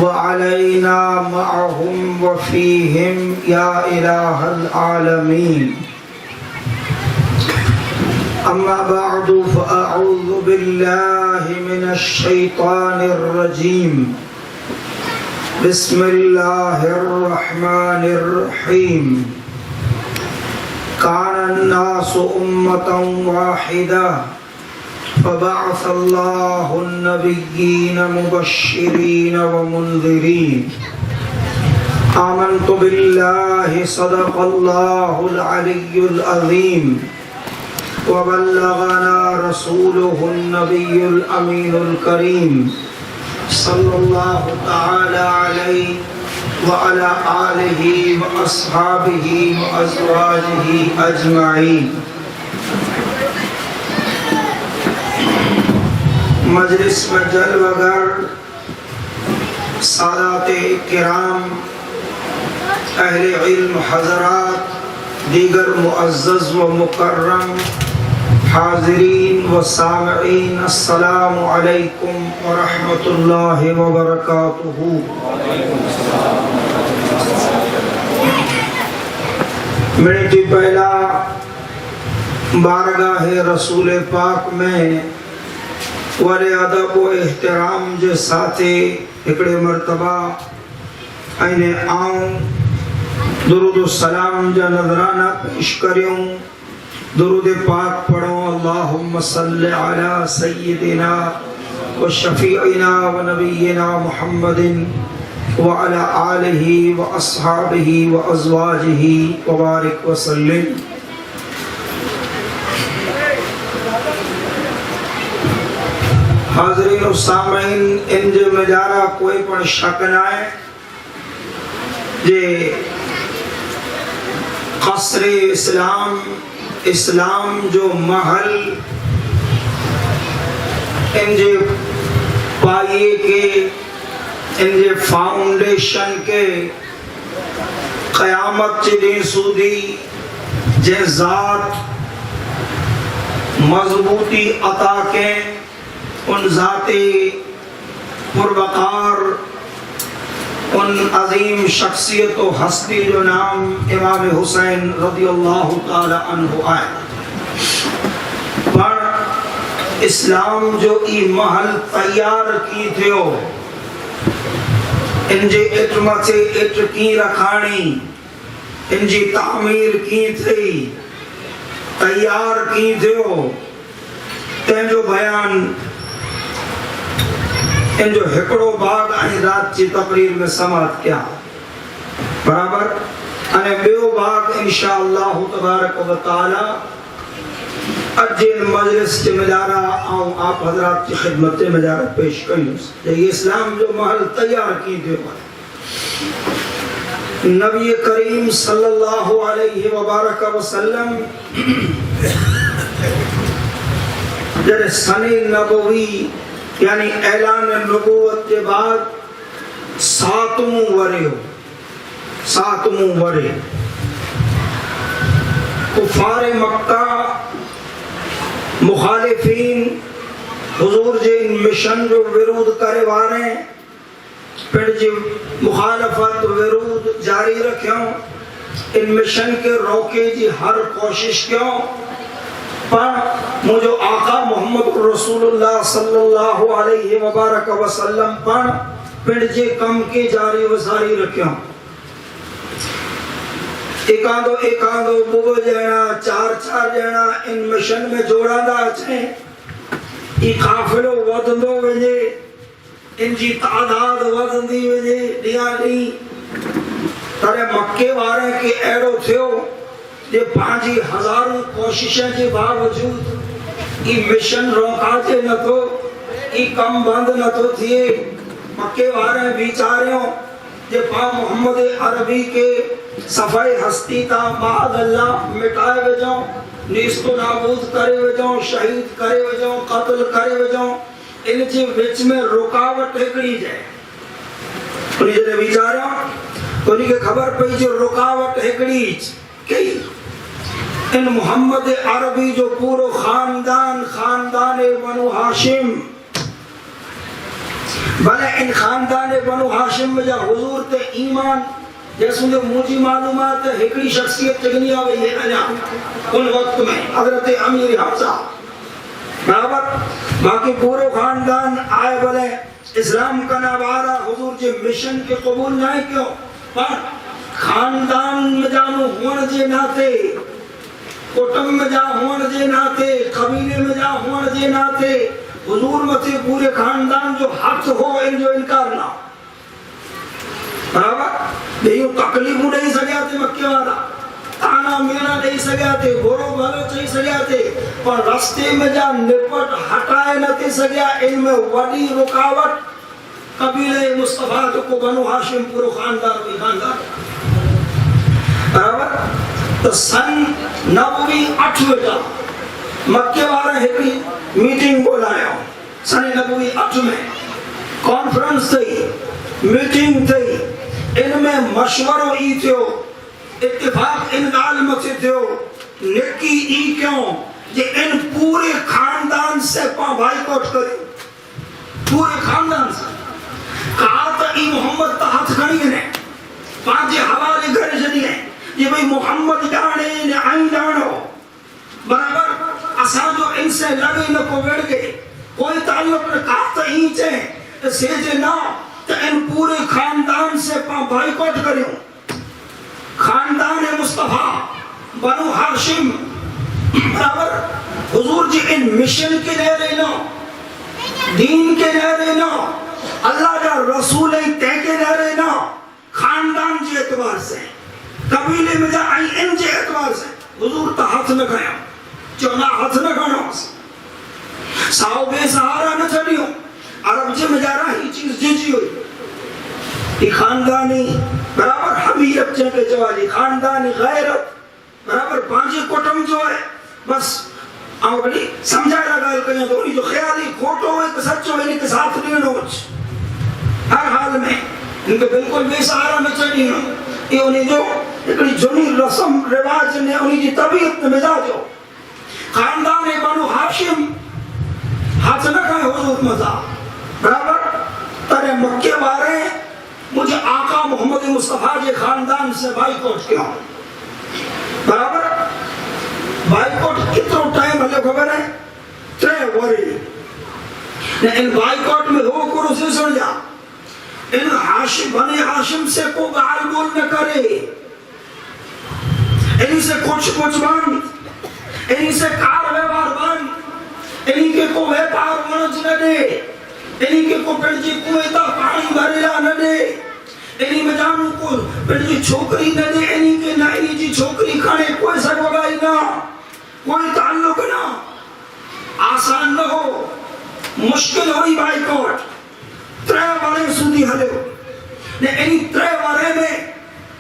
وعلينا معهم وفيهم يا إله العالمين. أما بعد فأعوذ بالله من الشيطان الرجيم. بسم الله الرحمن الرحيم. كان الناس أمة واحدة فبعث الله النبيين مبشرين ومنذرين. آمنت بالله صدق الله العلي العظيم وبلغنا رسوله النبي الأمين الكريم صلى الله تعالى عليه وعلى آله وأصحابه وأزواجه أجمعين. مجلس میں جلوہ گر سادات کرام، اہل علم حضرات، دیگر معزز و مکرم حاضرین و سامعین، السلام علیکم ورحمۃ اللہ وبرکاتہ. منٹی پہلا بارگاہ رسول پاک میں والے ادب و احترام جے ساتھے ہکڑے مرتبہ اینے آؤں درود و سلام جا نظرانہ پیش کریوں. درود پاک پڑھوں. اللہم صلی علی سیدنا و شفیعنا و نبینا محمد وعلی آلہ و اصحابہ و ازواجہ وبارک وسلم. حاضرین و سامعین، ان جو مجارہ کوئی پر شک نہ ہے جے قصر اسلام جو محل ان جے پائیے کے، ان جے فاؤنڈیشن کے قیامت چلیں سودی جے ذات مضبوطی عطا کے، ان ذاتی پروقار، ان عظیم شخصیت و ہستی جو نام امام حسین رضی اللہ تعالی عنہ آئے. پر اسلام جو ای محل تیار کی تھیو، ان جے اٹمت سے اٹ کی رکھانی، ان جی تعمیر کی تھی، تیار کی تھیو، تین جو بیان ان جو ہکڑو باغ آئی رات چی تقریر میں سماعت کیا برابر انہیں بیو باغ انشاءاللہ تبارک و تعالی اجل مجلس کے مجارہ آؤں آپ حضرات کی خدمت مجارہ پیش کریں. یہ اسلام جو محل تیار کی دے نبی کریم صلی اللہ علیہ وبارک وسلم جب سنی نبوی یعنی اعلان نبوت کے بعد ساتموں ورے کفار مکہ مخالفین حضور جے مشن جو ورود کرے وارے پھر جی مخالفت ورود جاری رکھیں، ان مشن کے روکے جی ہر کوشش کیوں، پر مجھو آقا محمد رسول اللہ صلی اللہ علیہ وبارک وسلم پر پھر جے کم کے جاری وزاری رکھیں. ایکاندو بو جینا چار جینا ان مشن میں جوڑا دا اچھیں، ای قافلو ودندو وجے، ان جی تعداد ودندی وجے دیا نہیں ترے مکے وارے کے ایڑو تھیو یہ 5000 کوششیں کے باوجود ای مشن روکا تھے نہ تو ای کم بند نہ تو تھے. مکے وارے بیچاریوں یہ پا محمد عربی کے صفائی ہستی تا بعد اللہ مٹائے وجوں، نیست و نابود کرے وجوں، شہید کرے وجوں، قتل کرے وجوں، ان جی وچ میں رکاوٹ ہکڑی جائے. انہی جنے بیچاریوں انہی کے خبر پئی جو رکاوٹ ہکڑی کئی ان محمد عربی جو پورو خاندان بنو ہاشم بھلے ان خاندان بنو ہاشم میں جا حضور تے ایمان جیسے مجھے معلومات ہے ایکڑی شخصیت چگنی آوئی ہے انا ان وقت میں حضرت امیر حمزہ برابر باقی پورے خاندان آئے بھلے اسلام کا نوارا حضور جے مشن کے قبول نہیں کیوں پر خاندان میں جانو ہون جے ناتے کٹم میں جا ہون جے ناتے قبیلے میں جا ہون جے ناتے حضور متے پورے خاندان جو حق ہو ان جو انکار نہ برابر دیو تکلیف نہیں سکیا تے مکے والا تانا مینا نہیں سکیا تے گورو بھلو چاہی سکیا تے پر رستے میں جا نپٹ ہٹائے نہ تے سکیا ان میں وڈی رکاوٹ قبیلہ مصطفیٰ کو بنو ہاشم پورو خاندان بھی خاندان برابر تو سن 98 جا مکے والا ایک میٹنگ بولایا سن 98 میں کانفرنس تھی میٹنگ تھی ان میں مشورہ ای تھو اتفاق ان عالم سے تھو نکی ای کیوں کہ ان پورے خاندان سے بائیکاٹ کرے پورے خاندان سے کہا تا ای محمد تا ہاتھ کھڑی ہے پانچے حوالے گھر جنی ہے یہ بھئی محمد جانے نے آئین جانو برابر اساں جو ان سے لگے نہ کو بیڑ گئے کوئی تعلق نہ کہا تا ای چاہے سیجے نہ تو ان پورے خاندان سے بائیکاٹ کریوں خاندان مصطفیٰ بنو ہاشم برابر حضور جی ان مشن کے لئے رہنا دین کے لئے رہنا اللہ کا رسول تے کے لئے رہنا خاندان جی اعتبار سے قبیلے میں جا آئی ان جی اعتبار سے حضور تا ہاتھ نہ کھایا چونا ہاتھ نہ کھانا ساؤ بے سہارا نہ چڑھیوں عرب جی میں جا رہا ہی چیز جی ہوئی یہ خاندانی برابر حمیت چنکے جوالی خاندانی غیرت برابر پانچے کٹم جو ہے بس آؤ بڑی سمجھائے لگا کریں تو انہی جو خیالی کھوٹو ہوئے کہ سچو ہوئے کہ ساتھ نہیں نوچ ہر حال میں ان کے بالکل بے سہارا میں چڑھی ہوں یہ انہی جو اتنی جنی رسم رواج نے انہی کی طبیعت میں مزاج ہو خاندان بنو ہاشم ہاتھ نہ کھائے حضور مزا برابر ترے مکے بارے مجھے آقا محمد مصطفیٰ کے خاندان سے بائیکاٹ کیا ہوں برابر بائیکاٹ کتنا ٹائم ہلے خبر ہے 3 وری ان بائیکاٹ میں ہو کرو سے سن جا ان بنی ہاشم سے کو گال بول نہ کرے انہی سے کچھ بند انہی سے کار ویوار بند انہی کے کو ویپار ونج نہ دے انہی کے کو پڑجی کوئیتا پانی بھریلا نہ دے انہی میں جانوں کو پڑجی چھوکری نہ دے انہی کے نہ انہی جی چھوکری کھانے کوئی سر وگائی نہ کوئی تعلق نہ آسان نہ ہو مشکل ہوئی بائیکاٹ 3 بارے سودی ہلے ہو انہی 3 بارے میں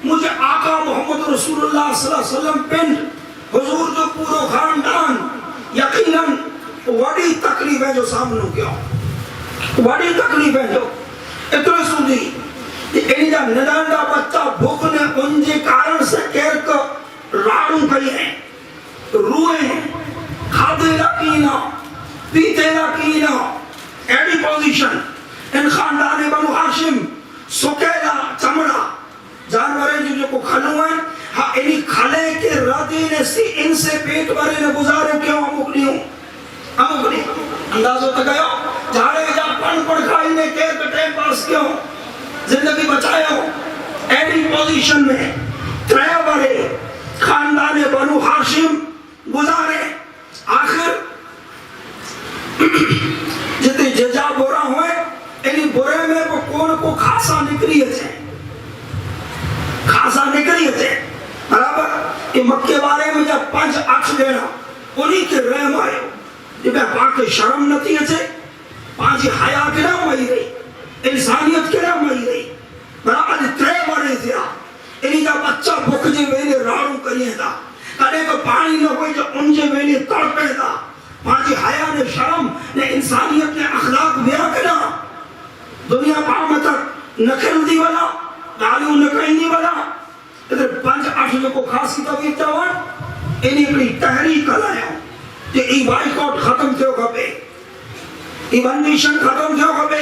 مجھے آقا محمد رسول اللہ صلی اللہ علیہ وسلم پنڈ حضور جو پورو خاندان یقیناً وڈی تکلیف ہے جو سامنوں کیا وڈی تکلیف ہے جو اتنے سودی انہی جا ندانڈا بچہ بھوک نے ان جے کارن سے کیر کو راڑوں کئی ہیں روئے ہیں کھادے لکینا پیتے لکینا ایڈی پوزیشن ان خاندان بنو ہاشم سکیلا چمڑا جانوریں جو کو کھلوں ہیں ہاں انہی کھلے کے ردی نے سی ان سے پیٹ بھرے نے گزارے کیوں امکلیوں اندازوں تک گئے ہو جھاڑے جا پن پڑ کھائی نے کیر کے ٹیم پاس کیوں زندگی بچائے ہو ایڈی پوزیشن میں 3 بارے خاندان بنو ہاشم گزارے آخر جتنے ججا برا ہوئے انہی برے میں وہ کون کو خاصا نکلی ہے خاصا نکلی ہے برابر یہ مکے بارے میں جب 5-8 دینا انہی کے رحم آئے یہ میں پاک شرم نتی ہے پانچی حیاء کے نام آئی رہی انسانیت کے نام آئی رہی برابر 3 بارے دیا انہی جب بچہ بھوک جے ویلے راڑوں کریے دا کنے کو پانی نہ ہوئی جو ان جے ویلے تڑپے دا پانچی حیاء نے شرم نے انسانیت نے اخلاق بیا کنا دنیا پاؤں میں تک نکھل دی والا گالیوں نکھل دی والا ادھر 5-8 جو کو خاص کی طبیعت چاہوان انہی اپنی تحریک لائے کہ ای بائیکاٹ ختم تھے گا بے ای بندیشن ختم تھے گا بے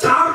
4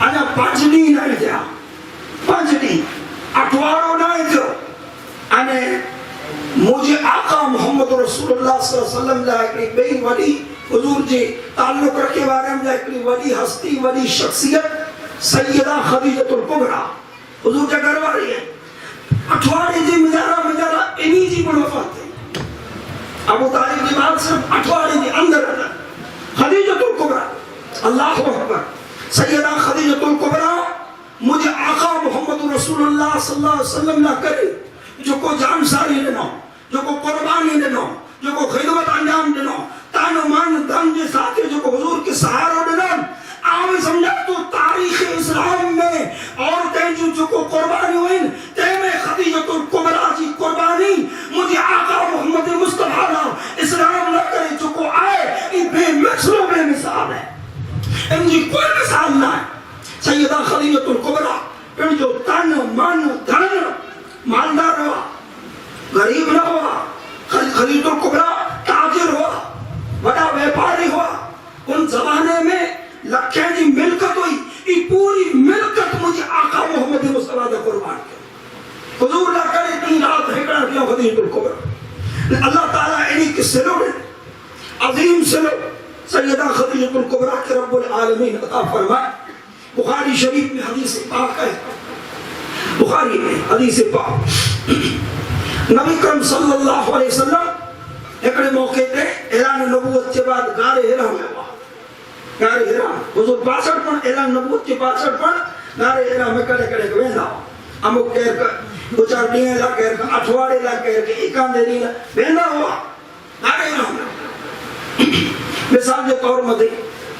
انا 5 ڈی نہیں تھا 5 ڈی اٹھوارو نہیں تھو انا مجھے آقا محمد رسول اللہ صلی اللہ علیہ وسلم لا ایک بئی وڈی حضور جی تعلق رکھے بارے میں ایک وڈی ہستی وڈی شخصیت سیدہ خدیجہ الکبریٰ حضور جا گھر والی ہے اٹھوارے جی مجارہ انہی جی بڑھ وفات ہے ابو طالب کی بات صرف اٹھوارے جی اندر ہے خدیجہ الکبریٰ اللہ اکبر سیدہ خدیجہ الکبریٰ مجھے آقا محمد رسول اللہ صلی اللہ علیہ وسلم نہ کرے جو کو جان ساری لنو جو کو قربانی لنو جو کو خدمت انجام لنو تانو مان دھن جے ساتھے جو کو حضور کے سہارو لنو آوے سمجھا تو تاریخ اسلام میں عورتیں جو کو قربانی ہوئیں تے میں خدیجہ الکبریٰ جی قربانی مجھے آقا محمد مصطفیٰ اسلام نہ کرے جو کو آئے یہ بے مثل و بے مثال ہے ان جی کوئی مثال نہ ہے سیدہ خدیجہ الکبریٰ ان جو تن من دھن مالدار ہوا غریب نہ ہوا خدیجہ الکبریٰ تاجر ہوا بڑا ویپاری ہوا ان زمانے میں لکھیں جی ملکت ہوئی یہ پوری ملکت مجھے آقا محمد مصطفیٰ دا قربان کیا حضور نہ کرے 3 رات ہکڑا کیا خدیجہ الکبریٰ اللہ تعالیٰ انہی کے سلو نے عظیم سلو سیدہ خدیجہ الکبریٰ کے رب العالمین عطا فرمائے بخاری شریف میں حدیث پاک ہے بخاری میں حدیث پاک نبی کرم صلی اللہ علیہ وسلم ایکڑے موقع تے اعلان نبوت کے بعد غار ہرا میں ہوا غار ہرا حضور 62 پن اعلان نبوت کے 62 پن غار ہرا میں کڑے کڑے ویندا امو کہہ کر دو چار ڈیاں لا کہہ کر اٹھواڑے لا کہہ کے ایکان دے ڈیاں ویندا ہوا غار ہرا میں مثال کے طور مدے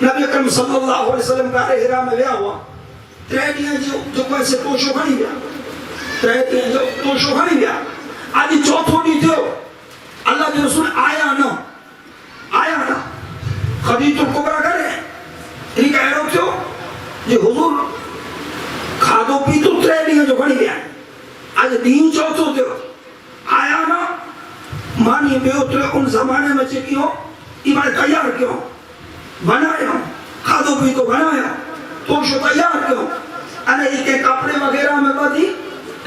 نبی کرم صلی اللہ علیہ وسلم غار ہرا میں ویا ہوا 3 ڈیاں جو کوئی سے پوشو کھڑی گیا 3 ڈیاں جو پوشو کھڑی گیا آج چوتھو ڈی تھو اللہ کے رسول آیا نا خدیجہ الکبریٰ کرے انہی کہہ رہا کیوں یہ حضور کھادو پی تو 3 ڈیاں جو کھڑی گیا آج دین چوتھو تھو آیا نا مانی بے اترے ان زمانے میں چکیوں یہ بڑے تیار کیوں بنایا کھادو پی تو بنایا توشو تیار کیوں انہیں ایک ایک کپڑے وغیرہ میں بدی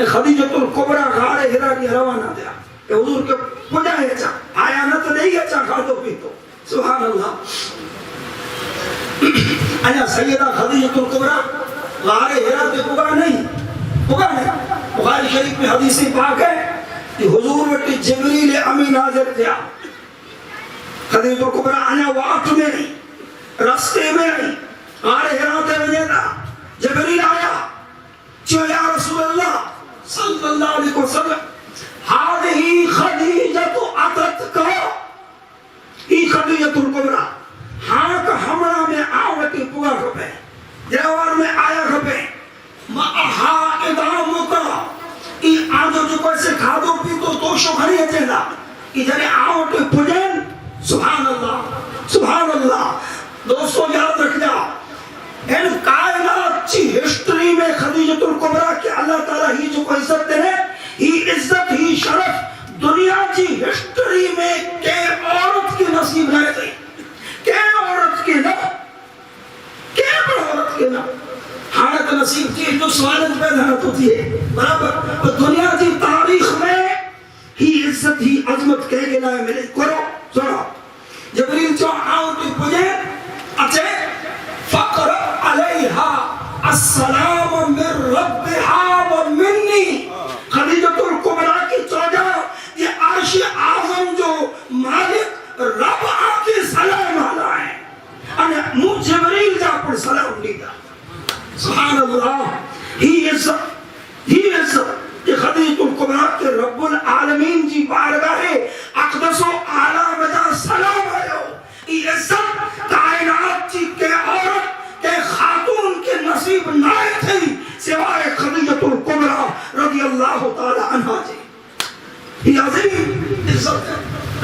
خدیجہ الکبریٰ غار ہرا کی روانہ دیا کہ حضور کے پجا ہے چا آیا نہ تو نہیں ہے چا کھادو پی تو سبحان اللہ انہا سیدہ خدیجہ الکبریٰ غار ہرا تے پگا نہیں بخاری شریف میں حدیثی پاک ہے کہ حضور وٹی جبریل امی ناظر دیا خدیجہ الکبریٰ انہا وقت میں نہیں رستے میں نہیں غار ہرا تے وجیدہ جبریل آیا چو یا رسول اللہ صلی اللہ علیہ وسلم ہادہی خدیجہ اتت کا ای خدیجہ الکبریٰ ہاں کا ہمرا میں آوٹی پوگا کھپے جوار میں آیا کھپے مہا ادام کا ای آدھو جو کوئی سے کھادو پی تو توشو گھری ہے چہلا ای جنے آوٹی پجن سبحان اللہ دوستو یاد رکھ جا ان کائنات چی ہسٹری میں خدیجہ الکبریٰ کہ اللہ تعالیٰ ہی جو کو عزت دے ہی عزت ہی شرف دنیا چی ہسٹری میں کہ عورت کی نصیب نہ تھی کہ عورت کی نہ کہ عورت کی نہ حالت نصیب کی جو سوالت پیدا نہ ہوتی ہے برابر دنیا چی تاریخ میں ہی عزت ہی عظمت کہہ کے لائے ملے کرو سنو جبریل چو آؤٹی پجے اچھے فقر علیہا السلام من ربها ومنی خدیجہ الکبریٰ کی چوجہ یہ عرش اعظم جو مالک رب آکے سلام آلہ ہے انہیں جبریل جا پر سلام دیتا سبحان اللہ ہی عزت یہ خدیجہ الکبریٰ کے رب العالمین جی بارگاہ اقدس و اعلیٰ وجہ سلام آئے ہو یہ عزت کائنات جی کے عورت کہ خاتون کے نصیب نہ تھی سوائے خدیجہ الکبریٰ رضی اللہ تعالی عنہ جی یہ عظیم عزت ہے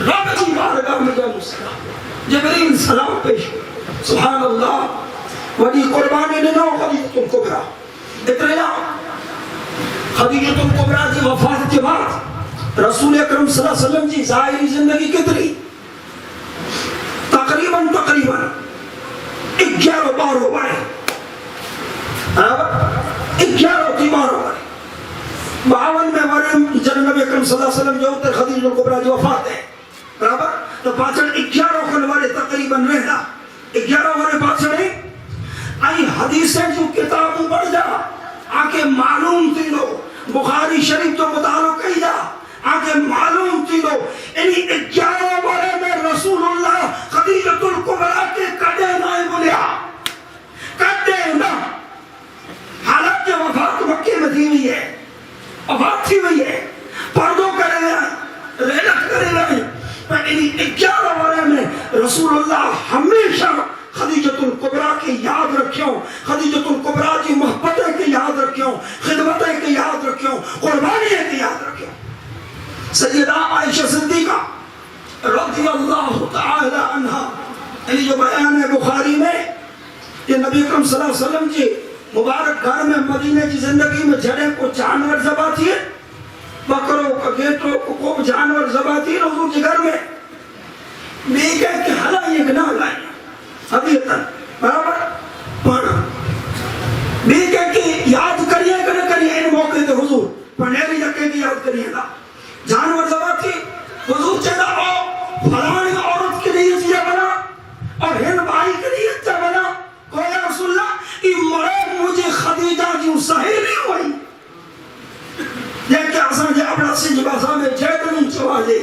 رب کی بارگاہ میں جب سلام جبریل سلام پیش سبحان اللہ ولی قربانی نے نو خدیجہ الکبریٰ اتنا خدیجہ الکبریٰ کی وفات کے بعد رسول اکرم صلی اللہ علیہ وسلم جی ظاہری زندگی کتنی تقریباً 11-12 بڑے 11 تیمار ورے 52 میں ورے جب نبی اکرم صلی اللہ علیہ وسلم جو ہوتے خدیجہ کبریٰ جو وفات ہے برابر تو پاچھڑ 11 کن ورے تقریباً رہنا 11 ورے پاچھڑ آئی حدیثیں جو کتابوں پڑھ جا آکے معلوم تھی لو بخاری شریف جو مطالعہ کہی جا آگے معلوم تھی لو انہی 11 ورے میں رسول اللہ خدیجۃ الکبریٰ کے کڈے نائے بولیا کڈے نا حالت جو وفات مکے میں دی ہوئی ہے وفات تھی ہوئی ہے پردوں کرے ہیں رحلت کرے ہیں پر انہی 11 ورے میں رسول اللہ ہمیشہ خدیجۃ الکبریٰ کی یاد رکھیوں خدیجۃ الکبریٰ کی محبتیں کی یاد رکھیوں خدمتیں کی یاد رکھیوں قربانییں کی یاد رکھیوں سیدہ عائشہ صدیقہ رضی اللہ تعالی عنہ یعنی جو بیان ہے بخاری میں کہ نبی اکرم صلی اللہ علیہ وسلم کی مبارک گھر میں مدینہ کی زندگی میں جڑے کو جانور ذبح تھے بکروں کا گیٹوں کو جانور ذبح تھے حضور کے گھر میں بھی کہہ کہ حلا یہ گناہ لائیں حدیثاً برابر پڑھا بھی کہہ کہ یاد کریے کہ نہ کریے ان موقع تے حضور پڑھنے جکے کہ یاد کریے گا جانور ذبح تھی حضور چاہتا ہو فلانی عورت کے لیے چیزیں بنا اور ہند بھائی کے لیے چاہ بنا کوئی رسول اللہ یہ مرے مجھے خدیجہ جو سہیلی ہوئی یہ کیا آسان جے اپنا سنج بازا میں جیدنوں چوازے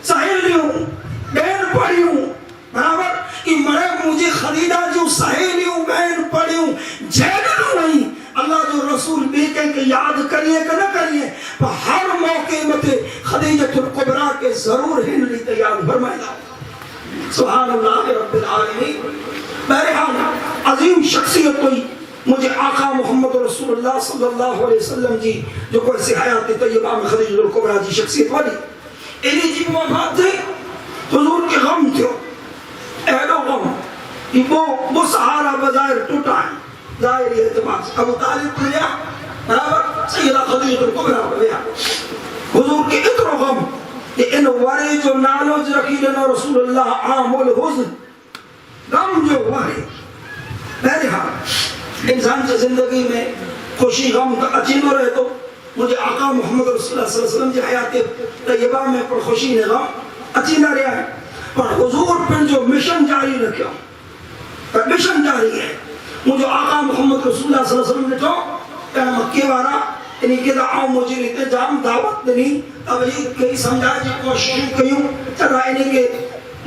سہیلی ہوں بین پڑھی ہوں برابر یہ مرے مجھے خدیجہ جو سہیلی ہوں بین پڑھی ہوں جیدنوں ہوئی اللہ جو رسول بھی کہیں کہ یاد کریے کہ نہ کریے ہر موقع میں خدیجۃ الکبریٰ کے ضرور ہن لی یاد فرمائے سبحان اللہ رب العالمین بہرحال عظیم شخصیت کوئی مجھے آقا محمد رسول اللہ صلی اللہ علیہ وسلم جی جو کوئی سی حیات طیبہ میں خدیجۃ الکبریٰ جی شخصیت والی انہی جی وفات تھے حضور کے غم تھے ایڈو غم وہ سہارا بظاہر ٹوٹا ہے ظاہری اعتبار سے ابو طالب کو لیا برابر سیدہ خدیجۃ الکبریٰ کو لیا حضور کے اتر غم کہ ان ورے جو نالوز رکھی لینا رسول اللہ عام الحزن غم جو ورے بہرحال انسان کی زندگی میں خوشی غم کا اچینو رہے تو مجھے آقا محمد رسول اللہ صلی اللہ علیہ وسلم کی حیات طیبہ میں پر خوشی نے غم اچینا رہا ہے پر حضور پر جو مشن جاری رکھا پر مشن جاری ہے مجھے آقا محمد رسول اللہ صلی اللہ علیہ وسلم نے جو کہ مکہ وارا انہی کہ آؤ مجھے لیتے جام دعوت دنی توجید کئی سمجھائے جی کوشش کیوں چرا انہی کے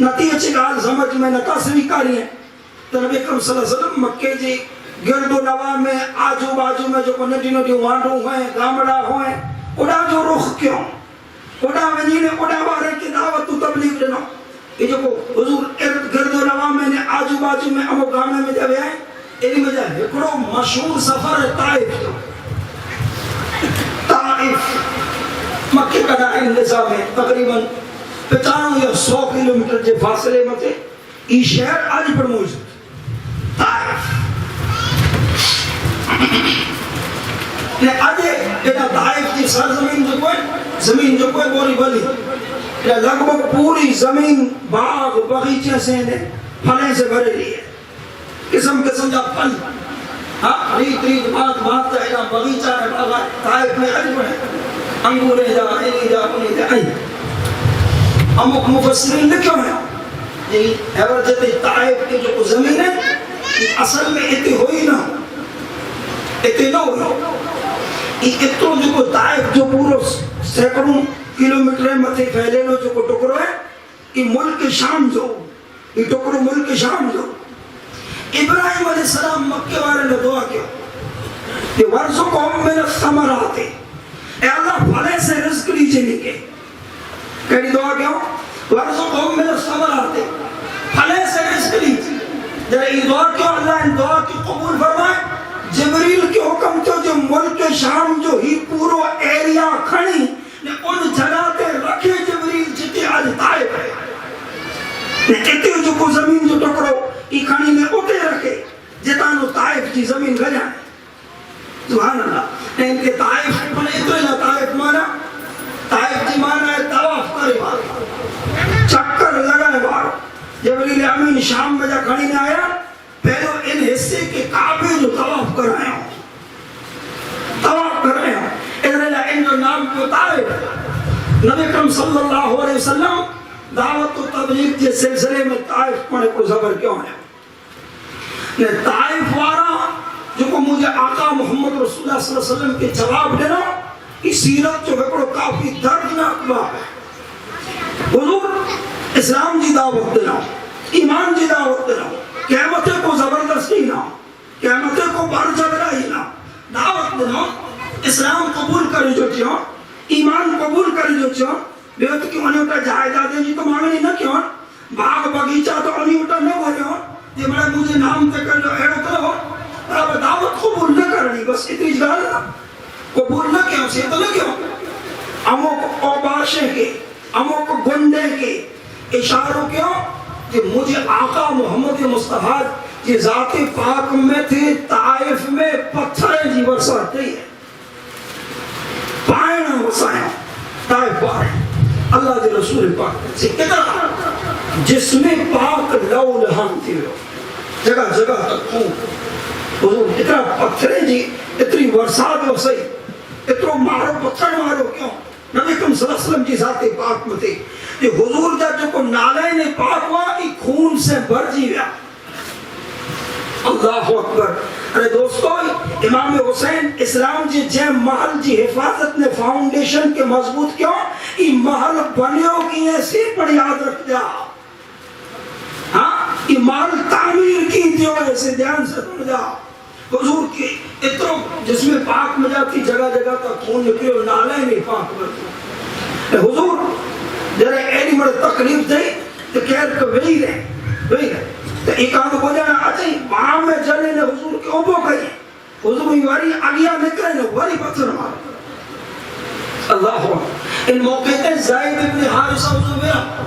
نتیجہ چکال سمجھ میں نتاسوی کاری ہیں تو نبی اکرم صلی اللہ علیہ وسلم مکہ جی گرد و نواح میں آجو باجو میں جو نٹی نٹی وانڈوں ہوئے گامڑا ہوئے اڑا جو رخ کیوں اڑا ونینے اڑا وارے کی دعوت تو تبلیغ دینا یہ جو حضور گرد و نواح میں نے آجو باجو میں امو گامے میں جب آئے انہی میں جائے ایکڑو مشہور سفر طائف طائف مکہ کا دائن نظام ہے تقریباً 95 یا 100 کلومیٹر جے فاصلے میں تھے یہ شہر آج پر موجود طائف آج اینا طائف کی سرزمین جو کوئی زمین جو کوئی بوری بلی لگ بھگ پوری زمین باغ بغیچے سے پھلیں سے بھرے لی ہے قسم قسم جا پھل ریت ریت بات بات جا اینا بغیچہ ہے باغ طائف میں آج بڑھے انگورے جا اینی جا انہی جا این امک مفسرین لکھو ہیں یہ حیورجت طائف کی جو زمین ہے یہ اصل میں اتی ہوئی نہ اتی نہ ہوئی یہ اتو جو کو طائف جو پورو سیکڑوں کلومیٹر متھی پھیلے لو جو کو ٹکرو ہے یہ ملک شام جو یہ ٹکرو ملک شام جو ابراہیم علیہ السلام مکہ والے نے دعا کیا کہ ورزقہم من الثمرات اے اللہ پھلے سے رزق لیجئے نکے کہنی دعا کیا ورزقہم من الثمرات پھلے سے رزق لیجئے جب یہ دعا کیا اللہ ان دعا کی قبول فرمائے جبریل کے حکم تو جو ملک شام جو ہی پورو ایریا کھڑی نے ان جگہ تے رکھے جبریل جتے آج طائف ہے نے اتے جو کو زمین جو ٹکڑو یہ کھڑی نے اتے رکھے جتانو طائف کی زمین گھر جائے سبحان اللہ ان کے طائف پر اتنے نہ طائف مانا طائف کی مانا ہے طواف کرے بار چکر لگائے بار جبریل امین شام میں جا کھڑی نے آیا پہلو ان حصے کے کعبے جو طواف کر آیا ہوں جو نام کو طائف نبی اکرم صلی اللہ علیہ وسلم دعوت و تبلیغ کے سلسلے میں طائف پڑھنے کو زبر کیوں ہے طائف وارا جو کو مجھے آقا محمد رسول اللہ صلی اللہ علیہ وسلم کے جواب دینا اس سیرت جو ہے کافی دردناک بات ہے حضور اسلام جی دعوت دینا ایمان جی دعوت دینا قیامتیں کو زبردستی نہ قیامتیں کو بار جگرائی نہ دعوت دینا اسلام قبول کرے جو چاہو ایمان قبول کرے جو چاہو بیوت کیوں انہیں اٹھا جائیدادیں جی تو مانگنی نہ کیوں باغ بگیچہ تو انہیں اٹھا نہ بولے ہو یہ بڑا مجھے نام تے کر جو ایڑو کرو اب دعوت قبول نہ کرنی بس اتنی جگہ نہ قبول نہ کیوں سے تو نہ کیوں امو کو اوباشے کے امو کو گنڈے کے اشاروں کیوں کہ مجھے آقا محمد مصطفیٰ یہ ذات پاک میں تھے طائف میں پتھریں جی برساتے ہیں پائنا وسائیں طائف پائیں اللہ کے رسول پاک سے اتنا جس میں پاک لو لہان تھی جگہ جگہ تک خون حضور اتنا پتھریں جی اتنی برسات وسائی اتنا مارو پتھر مارو کیوں نبی اکرم صلی اللہ علیہ وسلم کی ذات پاک میں تھے یہ حضور جا جو کو نالے نے پاک ہوا یہ خون سے بھر جی گیا اللہ اکبر ارے دوستو امام حسین اسلام جی جے محل جی حفاظت نے فاؤنڈیشن کے مضبوط کیوں یہ محل بنیو کی ایسی پر یاد رکھ جا ہاں یہ محل تعمیر کی دیو ایسے دھیان سے سن جا حضور کی اترو جس میں پاک میں جاتی جگہ جگہ کا خون نکلی اور نالے نہیں پاک بلتی حضور جرے ایڈی مڑے تکلیف دے تو کہر کہ وہی رہے تو ایک آدھو کو جانا آتے ہی وہاں میں جلے نے حضور کے اوپو کہی حضور ہی واری آگیا نکلے نے واری پتھر مارا اللہ ان موقع تے زائد ابن حارثہ حضور میرا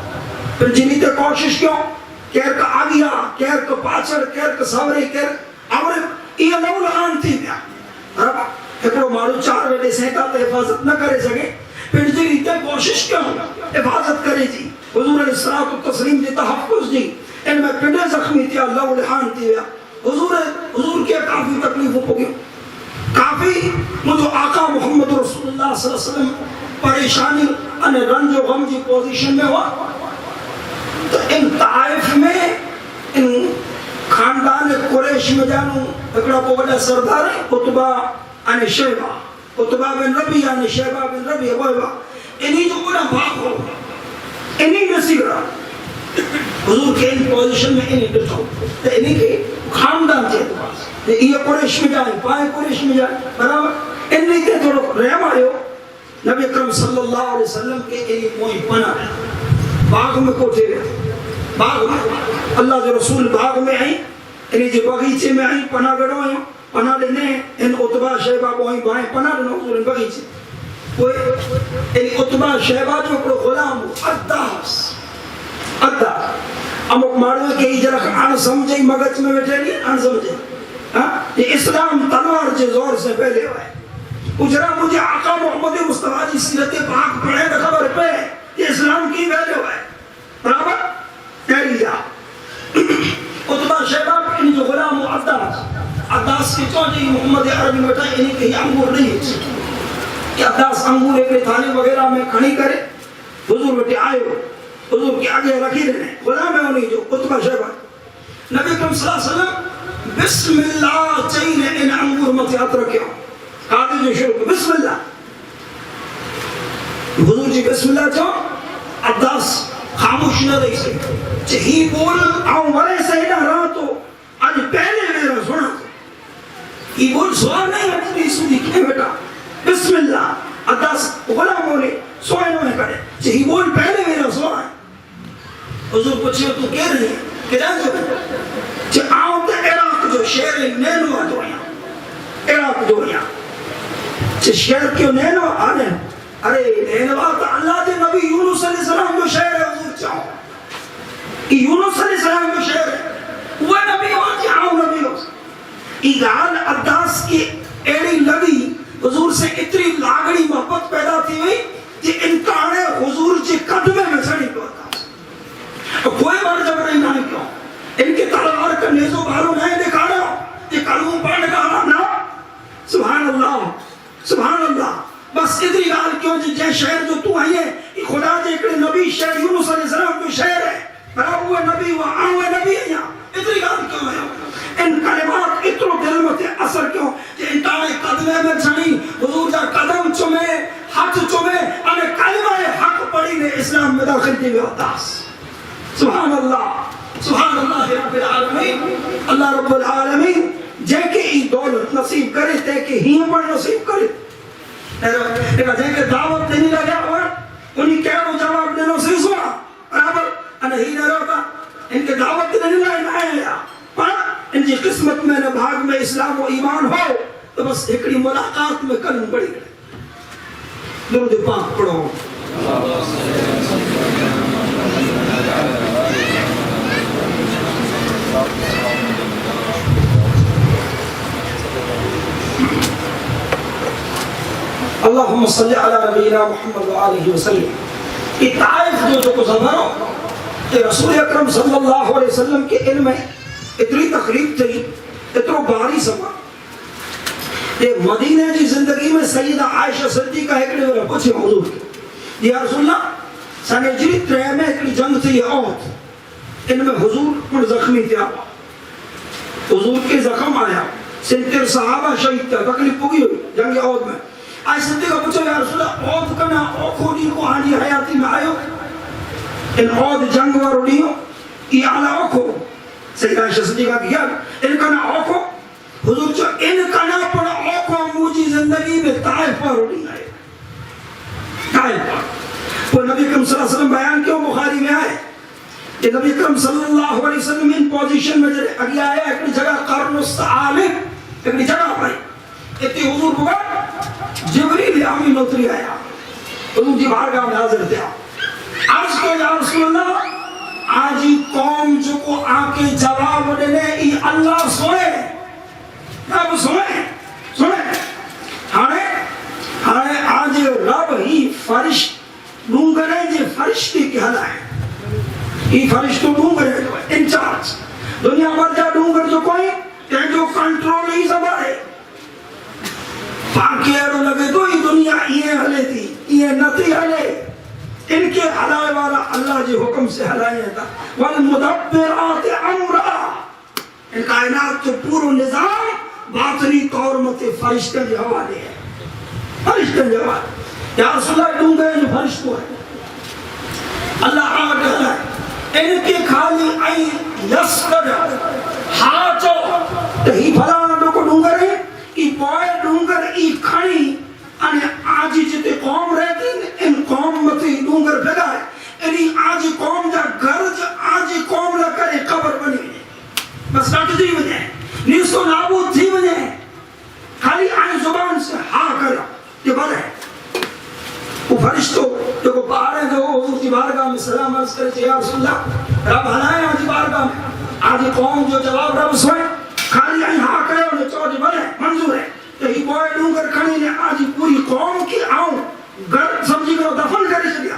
پھر جنہی تے کوشش کیوں کہر کہ آگیا کہر کہ پاچر کہر کہ سوری کہر اور یہ لو لغان تھی بیا رب ایکڑو مارو 4 ویڈے سہتا تے حفاظت نہ کرے سکے پھر جنہی تے کوشش کیوں حفاظت کرے جی حضور علیہ السلام و تسلیم جی تحفظ جی ان میں پنڈے زخمی تھی اللہ لحان تھی حضور کے کافی تکلیف ہو گئی کافی مجھے آقا محمد رسول اللہ صلی اللہ علیہ وسلم پریشانی ان رنج و غم کی پوزیشن میں ہوا تو ان طائف میں ان خاندان قریش میں جانو اکڑا کو بڑا سردار ہے عتبہ ان شیبہ عتبہ بن ربیعہ ان شیبہ بن ربیعہ انہی جو بڑا بھاگ ہو انہی نصیب رہا حضور کے ان پوزیشن میں انہی ڈٹھا تو انہی کے خاندان تھے اعتبار یہ قریش میں جائیں پائیں قریش میں جائیں برابر انہی کے تھوڑا رحم آئے ہو نبی اکرم صلی اللہ علیہ وسلم کے انہی موئی پناہ باغ میں کوٹھے گئے باغ میں اللہ کے رسول باغ میں آئیں انہی جو بغیچے میں آئیں پناہ گڑھو آئیں پناہ لینے ان عتبہ شہبہ بوئیں بائیں پناہ لینے حضور ان بغیچے ان عتبہ شہبہ جو اپنے غلام عداس امک ماروے کے اجرک ان سمجھے مگج میں بیٹھے نہیں ان سمجھے یہ اسلام تلوار کے زور سے پہلے ہوئے اجرا مجھے آقا محمد مصطفیٰ جی سیرت پاک پڑھے تو خبر پہ یہ اسلام کی پہلے ہوئے برابر کہہ جا عتبہ شہبہ ان جو غلام عداس کی چونجی محمد عربی میں بیٹھا انہی کہیں انگور نہیں ہے کہ عداس انگور ایک تھانے وغیرہ میں کھڑی کرے حضور بیٹھے آئے ہو حضور کی آگے رکھی رہنے غلام ہے انہی جو عتبہ شہبہ نبی اکرم صلی اللہ علیہ وسلم بسم اللہ چاہیے ان انگور متیات رکھے ہو قادر جو شروع بسم اللہ حضور جی بسم اللہ چاہو عداس خاموش نہ رہی سے چہی بول آؤں مرے سہیدہ رہا تو آج پہلے میرا سنا یہ بول سوال نہیں ہے تیری سنی کیا بیٹا بسم اللہ عداس غلام ہونے سوائے نوے کرے چہی بول پہلے میرا سوال حضور پوچھے تو کہہ رہی ہے کہ جان جو چہ آؤں تے عراق جو شہر نینو آدویا عراق جو یا چہ شہر کیوں نینو آنے ارے نینو آتا اللہ دے نبی یونس علیہ السلام جو شہر ہے حضور چاہو یونس علیہ السلام جو شہر ہے وہ نبی ہو چاہو نبی ہو ایگال عداس کی ایڑی لگی حضور سے اتنی لاغڑی محبت پیدا تھی ہوئی کہ انکانے حضور جی قدمے میں سڑی کو کوئی بار جب رہی نہ کیوں ان کے تلوار کا نیزو بھارو نہیں دکھانا یہ کلموں پڑھ کہا نا سبحان اللہ بس اتنی یہ شہر جو تو آئی ہے یہ خدا دے ایک نبی شہر یونس علیہ السلام جو شہر ہے برابر ہوئے نبی وہاں ہوئے نبی ہے یہاں اتنی گان کیوں ہے ان کلمات اتنو دل میں تے اثر کیوں کہ انتہائی قدمے میں چھنی حضور جا قدم چمے ہاتھ چمے انہیں کلمہ حق پڑی نے اسلام میں داخل کی ہوتاس سبحان اللہ رب العالمین اللہ رب العالمین جے کہ ای دولت نصیب کرے تے کہ ہی پر نصیب کرے لیکن جے کہ دعوت دینی لگا ہوا انہی کہہ رو جواب دینا صحیح سنا برابر انہیں ہی نہ رہتا ان کے دعوت دینی لگا پر ان کی قسمت میں نہ بھاگ میں اسلام و ایمان ہو تو بس ایکڑی ملاقات میں کلم پڑی گئے درود پاک پڑھو اللہم صلی علی نبینا محمد وآلہ وسلم یہ طائف جو زبانوں کہ رسول اکرم صلی اللہ علیہ وسلم کے علم میں اتنی تقریب تھی اتنو باری سما کہ مدینہ کی زندگی میں سیدہ عائشہ صدیقہ ایکڑے والا پوچھے حضور کی یا رسول اللہ سانے جری ترے میں ایکڑی جنگ تھی عہد ان میں حضور پر زخمی تھا حضور کے زخم آیا سنتر صحابہ شہید تھا تکلیف پوگی ہوئی جنگ عہد میں آئی صدیقہ پوچھے یا رسول اللہ عہد کنا اوکھوڑی کو آنی حیاتی میں آئے ان عہد جنگ وارونی ہو یہ آلہ اوکھو سیدہ عائشہ صدیقہ کیا ان کنا اوکھو حضور چو ان کنا پر اوکھو موجی زندگی میں طائف پر ہوئی آئے طائف پر وہ نبی اکرم صلی اللہ علیہ وسلم بیان کیوں بخاری میں آئے کہ نبی اکرم صلی اللہ علیہ وسلم ان پوزیشن میں جلے اگی آئے ایک جگہ قرن السعالب ایک جگہ پائی اتنی حضور بگا جبریل امین اتری آیا حضور جی بارگاہ میں حاضر تھے عرض کو یا رسول اللہ آجی قوم جو کو آکے جواب دینے ای اللہ سوئے رب سوئے ہانے آج رب ہی فرشت ڈونگرے جے فرشتی کہلا ہے یہ فرشتو ڈونگرے جو ہے انچارج دنیا بھر جا ڈونگر جو کوئی کہ جو کنٹرول ہی سبا ہے پاکی ایرو لگے تو یہ دنیا یہ حلے تھی یہ نتی حلے ان کے حلائے والا اللہ جی حکم سے حلائے تھا والمدبرات امرا ان کائنات جو پورو نظام باطنی طور متے فرشتہ جو حوالے ہیں فرشتہ جو حوالے یا رسول اللہ ڈونگے جو فرشتو ہے اللہ آگے ہے ان کے خالی آئی یسکر ہاتھو تہی بھلا نہ کو ڈونگر ہے ای بوئے ڈونگر ای کھڑی انہیں آجی جتے قوم رہتے ہیں ان قوم متی ڈونگر بھگا ہے انہی آجی قوم جا گرج آجی قوم نہ کرے قبر بنی ہے بس ڈٹ دی وجہ ہے نیستو نابود تھی وجہ ہے خالی آئے زبان سے ہاں کرا یہ بڑھ ہے وہ فرشتو جو کو باہر ہیں جو حضور کی بارگاہ میں سلام عرض کرے یا رسول اللہ رب ہلائے آجی بارگاہ میں آجی قوم جو جواب رب سوئے خالی آئے ہاں کرے انہیں چوڑی بڑھ ہے منظور ہے تو ہی بوئے ڈونگر کھڑی نے آجی پوری قوم کی آؤں گر سمجھی کرو دفن کرے چلیا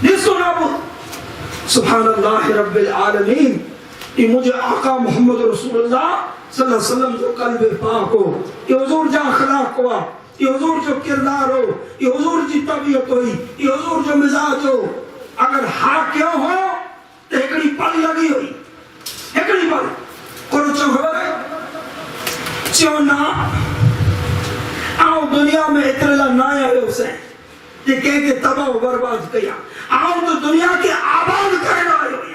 نیستو نابود سبحان اللہ رب العالمین یہ مجھے آقا محمد رسول اللہ صلی اللہ علیہ وسلم جو قلب پاک ہو یہ حضور جا اخلاق ہوا یہ حضور جو کردار ہو یہ حضور جی طبیعت ہوئی یہ حضور جو مزاج ہو اگر ہاں کیا ہو تو ایکڑی پل لگی ہوئی ایکڑی پل کرو چو خبر ہے چو نا آؤ دنیا میں اترلا نایا ہے اسے یہ کہہ کے تباہ و برباد کیا آؤ تو دنیا کے آباد کرنا ہے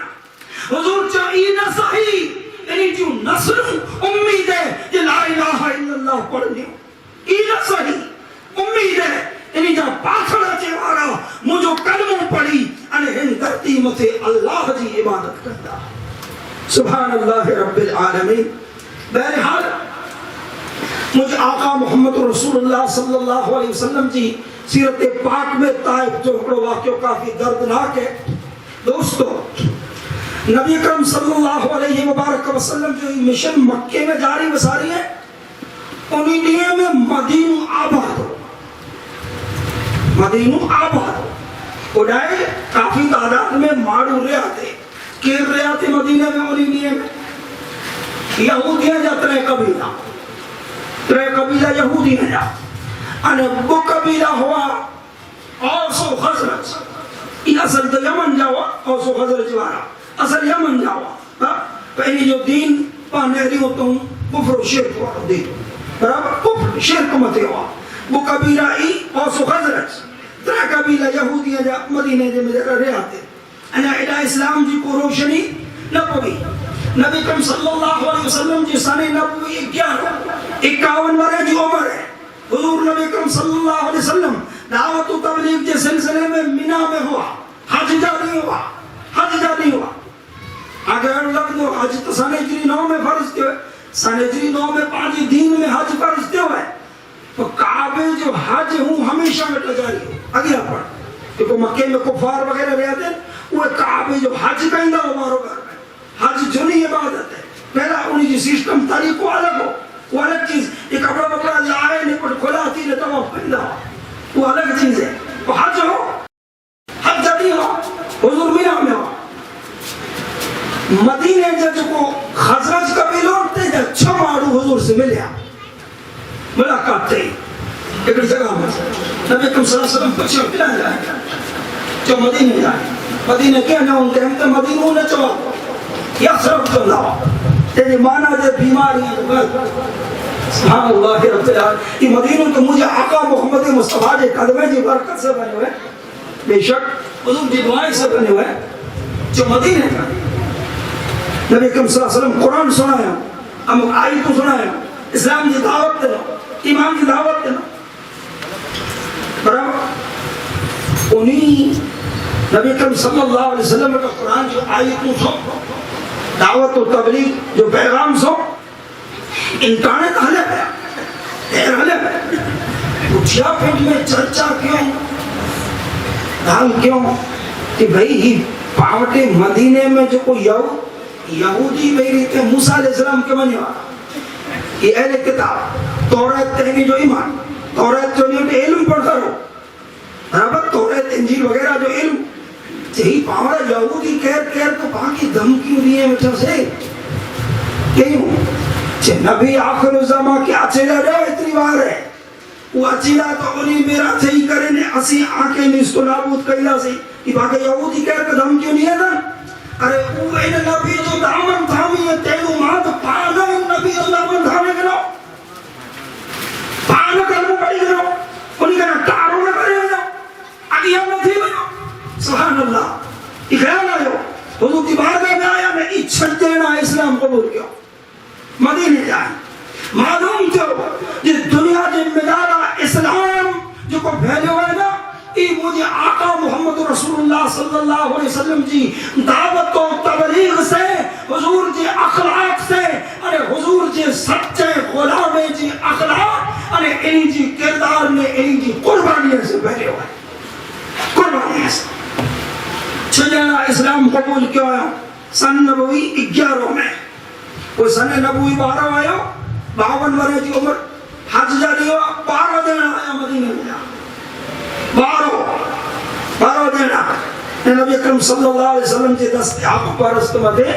حضور چو ای نہ صحیح یعنی جو نسل امید ہے یہ لا الہ الا اللہ پڑھنی ای نہ صحیح امید ہے یعنی جا پاکھڑا چیوارا مجھو کلموں پڑھی انہیں ہندرتی متے اللہ جی عبادت کرتا سبحان اللہ رب العالمین بہرحال مجھے آقا محمد رسول اللہ صلی اللہ علیہ وسلم جی سیرت پاک میں طائف جو ہکڑو واقعہ کافی دردناک ہے دوستو نبی اکرم صلی اللہ علیہ وبارک وسلم جو مشن مکے میں جاری وساری ہے انہی لیے میں مدینہ آباد ہو مدینہ آباد ہو اڑائے کافی تعداد میں مارو رہے آتے کیر رہے آتے مدینہ میں انہی لیے میں یہودیاں جا ترے قبیلہ یہودی ہیں جا انہیں وہ قبیلہ ہوا اوس و خزرج یہ اصل تو یمن جاوا اوس و خزرج والا اصل یمن جاوا پہلی جو دین پانیری ہوتا ہوں کفر و شرک والا دین برابر کفر شرک متے ہوا وہ قبیلہ ای اوس و خزرج ترا قبیلہ یہودیاں جا مدینے جے میں رہے آتے انا الہ اسلام جی کو روشنی نہ پوی نبی کریم صلی اللہ علیہ وسلم جی سانے نبوی 51 ورے جی عمر ہے حضور نبی کریم صلی اللہ علیہ وسلم دعوت و تبلیغ کے سلسلے میں مینا میں ہوا حج جا نہیں ہوا اگر لگ دو حج تو سانے جری 9 میں فرض کیوں ہے سانے جری 9 میں پانچی دین میں حج فرض کیوں ہے تو کعبے جو حج ہوں ہمیشہ میں جاری ہو اگیا پڑھ کیونکہ مکے میں کفار وغیرہ رہتے ہیں وہ کعبے جو حج کہیں دا ہمارو گھر میں حج جنی عبادت ہے پہلا انہی جی سسٹم طریقو الگ ہو وہ الگ چیز یہ کپڑا بکڑا لائے نکڑ کھلا تھی نے تمام پہندا ہو وہ الگ چیز ہے وہ حج ہو حج جنی ہو حضور مینا میں ہو مدینے جو کو خزرج قبیلوں تے جا چھمارو حضور سے ملیا ملاقات تھی ایک جگہ میں نبی کریم صلی اللہ علیہ وسلم پچھو پلا جائے جو مدینے جائے مدینے کیا نہ ہوتے ہم تو مدینوں نے چوا یا صرف تو لاؤ تیری مانا دے بیماری سبحان اللہ رب العالمین یہ مدینوں تو مجھے آقا محمد مصطفیٰ کے قدمے کی برکت سے بنے ہوئے بے شک حضور کی دعائیں سے بنے ہوئے جو مدینے کا نبی کریم صلی اللہ علیہ وسلم قرآن سنایا ہم آیتوں سنایا اسلام کی دعوت دینا ایمان کی دعوت دینا برابر انہی نبی کریم صلی اللہ علیہ وسلم کا قرآن جو آیتوں سو دعوت و تبلیغ جو پیغام سو انٹرنیٹ حلب ہے ایر حلب ہے اٹھیا پنڈ میں چرچا کیوں دھال کیوں کہ بھئی ہی پاوٹے مدینے میں جو کوئی یہودی میری تھے موسیٰ علیہ السلام کے منی والا یہ اہل کتاب توریت تہنی جو ایمان توریت جو نہیں علم پڑھ کرو برابر توریت انجیل وغیرہ جو علم یہی پاورا یہودی کہر تو باقی دھمکیوں دیئے مجھے سے کیوں چھے نبی آخر الزامہ کی اچھلا جاؤ اتنی بار ہے وہ اچھلا تو انہی میرا صحیح کرنے اسی آنکھیں میں اس کو نابود کہلا سی کہ باقی یہودی کہر تو دھمکیوں نہیں ہے تھا ارے وہ این نبی جو دامن تھامی ہے تیلو مات پانا نبی اللہ من تھانے کے نو پانا کرمو پڑی کرو انہی کہنا کارو نہ کرے جاؤ اگی ہم نہ تھی بنو سبحان اللہ یہ خیال آئے ہو حضور کی بارگاہ میں آیا میں اچھت دینا اسلام قبول کیا مدینے جائیں معلوم تو جس دنیا جن مدارہ اسلام جو کو پھیلے ہوئے نا یہ مجھے آقا محمد رسول اللہ صلی اللہ علیہ وسلم جی دعوت و تبلیغ سے حضور جی اخلاق سے ارے حضور جی سچے غلام جی اخلاق ارے انہی جی کردار میں انہی جی قربانیاں سے پھیلے ہوئے قربانیاں سے چھجانا اسلام قبول کیا آیا سن نبوی 11 میں وہ سن نبوی 12 آیا 52 ورے کی عمر حج جاری ہوا 12 دن آیا مدینہ میں جا 12 دن آیا نبی اکرم صلی اللہ علیہ وسلم کی دست آپ پرست مدے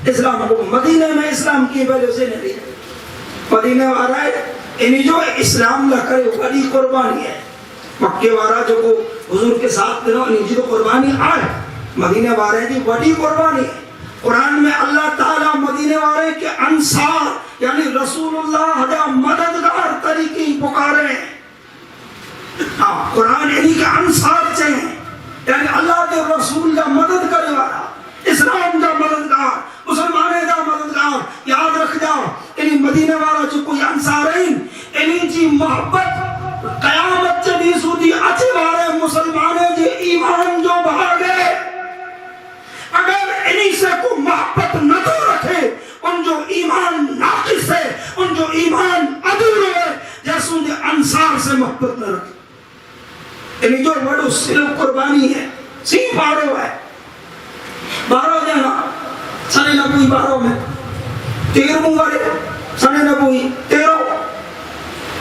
اسلام کو مدینہ میں اسلام کی وجہ سے نہیں ہے مدینہ وارا ہے انہی جو اسلام نہ کرے بڑی قربانی ہے مکے وارا جو کو حضور کے ساتھ دنوں انہی جو قربانی آئے مدینہ وارے کی بڑی قربانی ہے قرآن میں اللہ تعالیٰ مدینہ وارے کے انصار یعنی رسول اللہ دا مددگار طریقی پکارے ہیں قرآن انہی کے انصار چاہیں یعنی اللہ کے رسول دا مدد کرے والا اسلام دا مددگار مسلمانے دا مددگار یاد رکھ جاؤ انہی مدینہ والا جو کوئی انصارین انہی جی محبت قیامت چلی سودی اچھے بارے مسلمانے جی ایمان جو بھاگے اگر انہی سے کو محبت نہ تو رکھے ان جو ایمان ناقص ہے ان جو ایمان ادھور ہے جیسوں دے انصار سے محبت نہ رکھے انہی جو بڑو صرف قربانی ہے سین پاڑو ہے 12 دینا سنے نبوی 12 میں 13 ورے سنے نبوی 13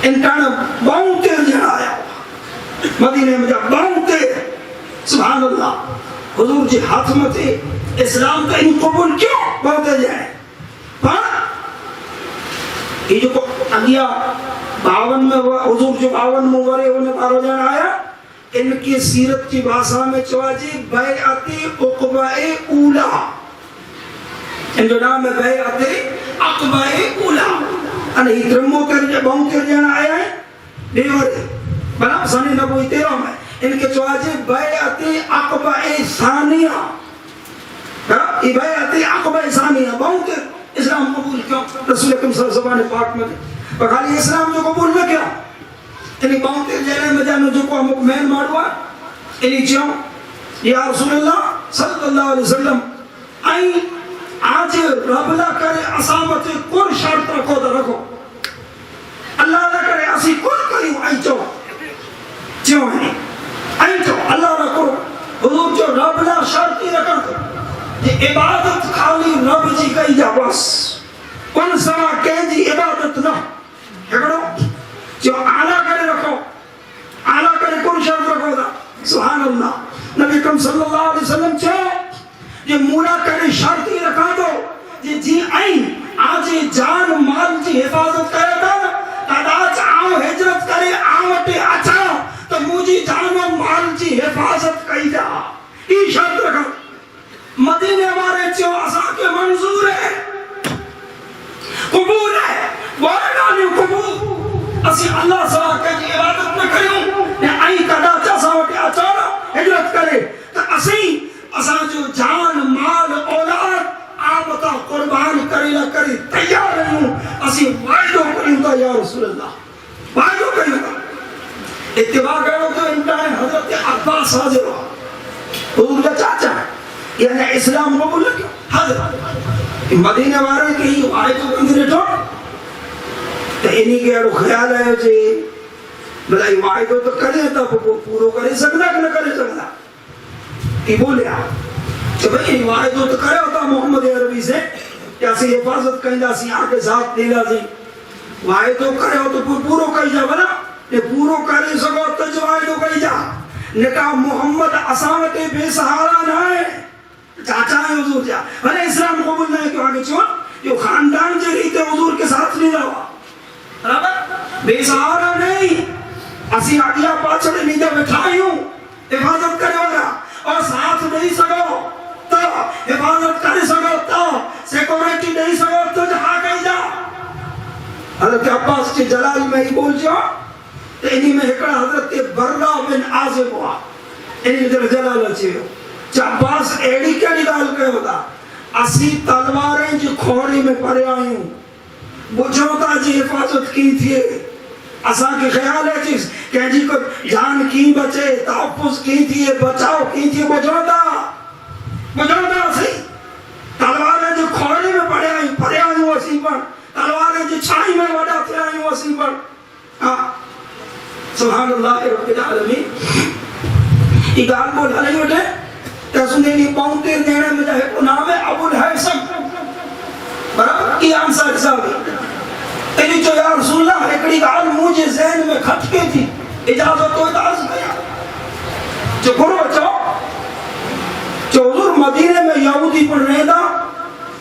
انٹانا باؤں تیر جنا آیا مدینہ میں جا باؤں تیر سبحان اللہ حضور جی ہاتھ میں تھے اسلام کا ان قبول کیوں بہتے جائیں یہ جو اگیا 52 میں ہوا حضور جو 52 میں ورے انہیں 12 جانا آیا ان کی سیرت کی بھاشا میں چواجی بیعت عقبہ اولا، ان جو نام ہے بیعت عقبہ اولا. ان ہی ترمو کر جو بہن کر جانا آیا ہے دیور بنا سانی نبوی 13 میں ان کے چواجی بیعت عقبہ ثانیہ. یہ بیعت عقبہ ثانیہ بہن کر اسلام قبول کیوں رسول اکرم صلی اللہ علیہ وسلم پاک میں بخالی اسلام جو قبول میں کیا انہی باؤں تے جیلے میں جانو جو کو ہمیں مین ماروا انہی چیوں یا رسول اللہ صلی اللہ علیہ وسلم آئی آج ربلا کرے اسامت کن شرط رکھو دا رکھو اللہ نہ کرے اسی کن کریو آئی چیوں ہے آئی چو اللہ رکھو حضور جو ربلا شرطی رکھا یہ عبادت خالی رب جی کئی جا بس ان سوا کہیں جی عبادت نہ ہکڑو جو اعلیٰ کرے رکھو اعلیٰ کرے کون شرط رکھو دا سبحان اللہ نبی اکرم صلی اللہ علیہ وسلم چاہو یہ مولا کرے شرط ہی رکھا دو یہ جی آئیں آج جان مال جی حفاظت کرے دا تداچ آؤ ہجرت کرے آوٹے اچھا تو مجھے جان و مال جی حفاظت کئی دا یہ شرط رکھا مدینے ہمارے چو اسا کے منظور ہے قبول ہے وارگانی قبول اسی اللہ سوا کہ عبادت نہ کریوں نے آئی کدا چاسا وٹے اچانا ہجرت کرے تو اسی اسا جو جان مال اولاد آبتا قربان کرے نہ کرے تیار رہوں اسی وعدو کریوں تا یا رسول اللہ وعدو کریوں تا اتباع کرو تو امتحان حضرت عباس حاضر ہوا حضور کا چاچا ہے یعنی اسلام قبول کیوں حضرت مدینہ والے کے ہی وعدو کندرے ٹھوڑ تو انہی کے اڑو خیال ہے جی بلائی وعدو تو کرے تا پورو کرے سکتا کہ نہ کرے سکتا یہ بولے آپ کہ بھئی وعدو تو کرے ہوتا محمد عربی سے یا سی حفاظت کہیں دا سی آنکھ ذات دیلا سی وعدو کرے ہو تو پورو کہیں جا بنا یہ پورو کرے سکو تو جو وعدو کہیں جا نکاح محمد اسامت بے سہارا نہ ہے چاچا ہے حضور جا بھلے اسلام قبول نہیں کیوں آگے چھوڑ یہ خاندان جو ریتے حضور کے ساتھ نہیں رہا برابر بے سہارا نہیں اسی آگیا پاچھڑے نیجا بٹھائیوں حفاظت کرے ہوگا اور ساتھ نہیں سکو تو حفاظت کرے سکو تو سیکورٹی نہیں سکو تو جہاں کہیں جا حضرت عباس کے جلال میں ہی بول جاؤ تو انہی میں اکڑا حضرت برہ بن عازب ہوا انہی در جلال اچھے ہو عباس ایڑی کیا نگال کے ہوتا اسی تلواریں جو کھوڑی میں پڑے آئی ہوں بجھوتا جی حفاظت کی تھی اساں کے خیال ہے چیز کہ جی کو جان کی بچے تحفظ کی تھی بچاؤ کی تھی بجھوتا سی تلواریں جو کھوڑی میں پڑے آئی ہوں اسی پر تلواریں جو چھائی میں وڈا تھے آئی ہوں اسی پر سبحان اللہ رب العالمین یہ گال بول علیہ وٹے تسنے نہیں پاؤنتے دینے میں جائے کو نام ہے ابو الحیثم برابر کی آنسا حسابی تیری جو یا رسول اللہ ایکڑی گال مجھے ذہن میں کھٹکے تھی اجازت تو اتاز گیا جو کرو بچو جو حضور مدینہ میں یہودی پر رہنا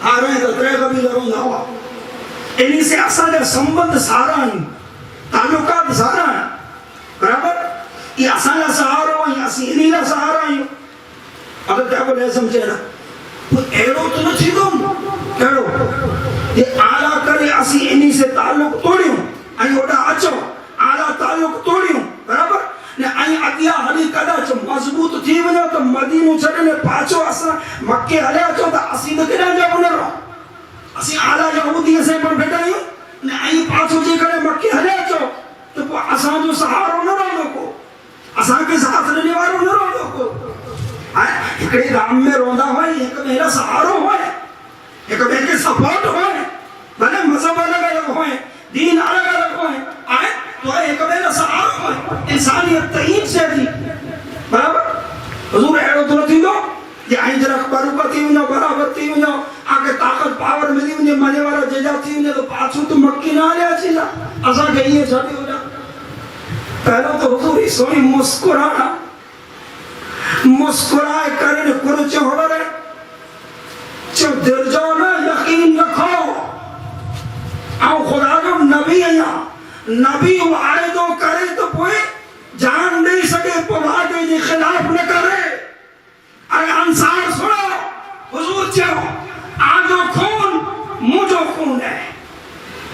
آ رہے تھے ترے قبیل رون ہوا انہی سے اصل ہے سمبند سارا ہیں تعلقات سارا ہیں برابر یہ اصل سہارا ہیں اسی انہی سہارا ہیں اگر کیا بولے سمجھے نا وہ ایرو تو نہ چھی دوں کہڑو یہ آلہ کرے اسی انہی سے تعلق توڑیوں آئی اوڑا اچھو آلہ تعلق توڑیوں برابر نے آئی اگیا حلی کدا چو مضبوط تھی ونجا تو مدینو چھڑنے پاچو اسا مکے حلے اچھو تا اسی دکھنا جا بنے رہا اسی آلہ یہودی سے پر بیٹھائیوں نے آئی پاچو جے کرے مکے حلے اچھو تو وہ اسا جو سہارو نہ رہو کو اسا کے ساتھ رہنے وارو نہ رہو کو ایکڑی رام میں روندہ ہوئے ایک میرا سہارو ہوئے ایک میرے سپورٹ ہوئے بھلے مذہب الگ الگ ہوئے دین الگ الگ ہوئے آئے تو ایک میرا سہارو ہوئے انسانیت تہیم سے دی برابر حضور ایڑو تو تھی دو یہ آئین جرک برکت تھی انہوں برابر تھی انہوں آگے طاقت پاور ملی انہیں منے والا ججا تھی انہیں تو پاچھو تو مکی نہ آلیا چیزا ازا گئی ہے چھاٹی ہو جا پہلو تو حضور اس وہی مسکرانا مسکرائے کرنے کرچے ہو رہے چو در جانا یقین رکھو آؤ خدا جو نبی ہے یہاں نبی وعدو کرے تو کوئی جان نہیں سکے پوادے کے خلاف نہ کرے. اے انصار سنو، حضور چاہو آجو خون مجھو خون ہے.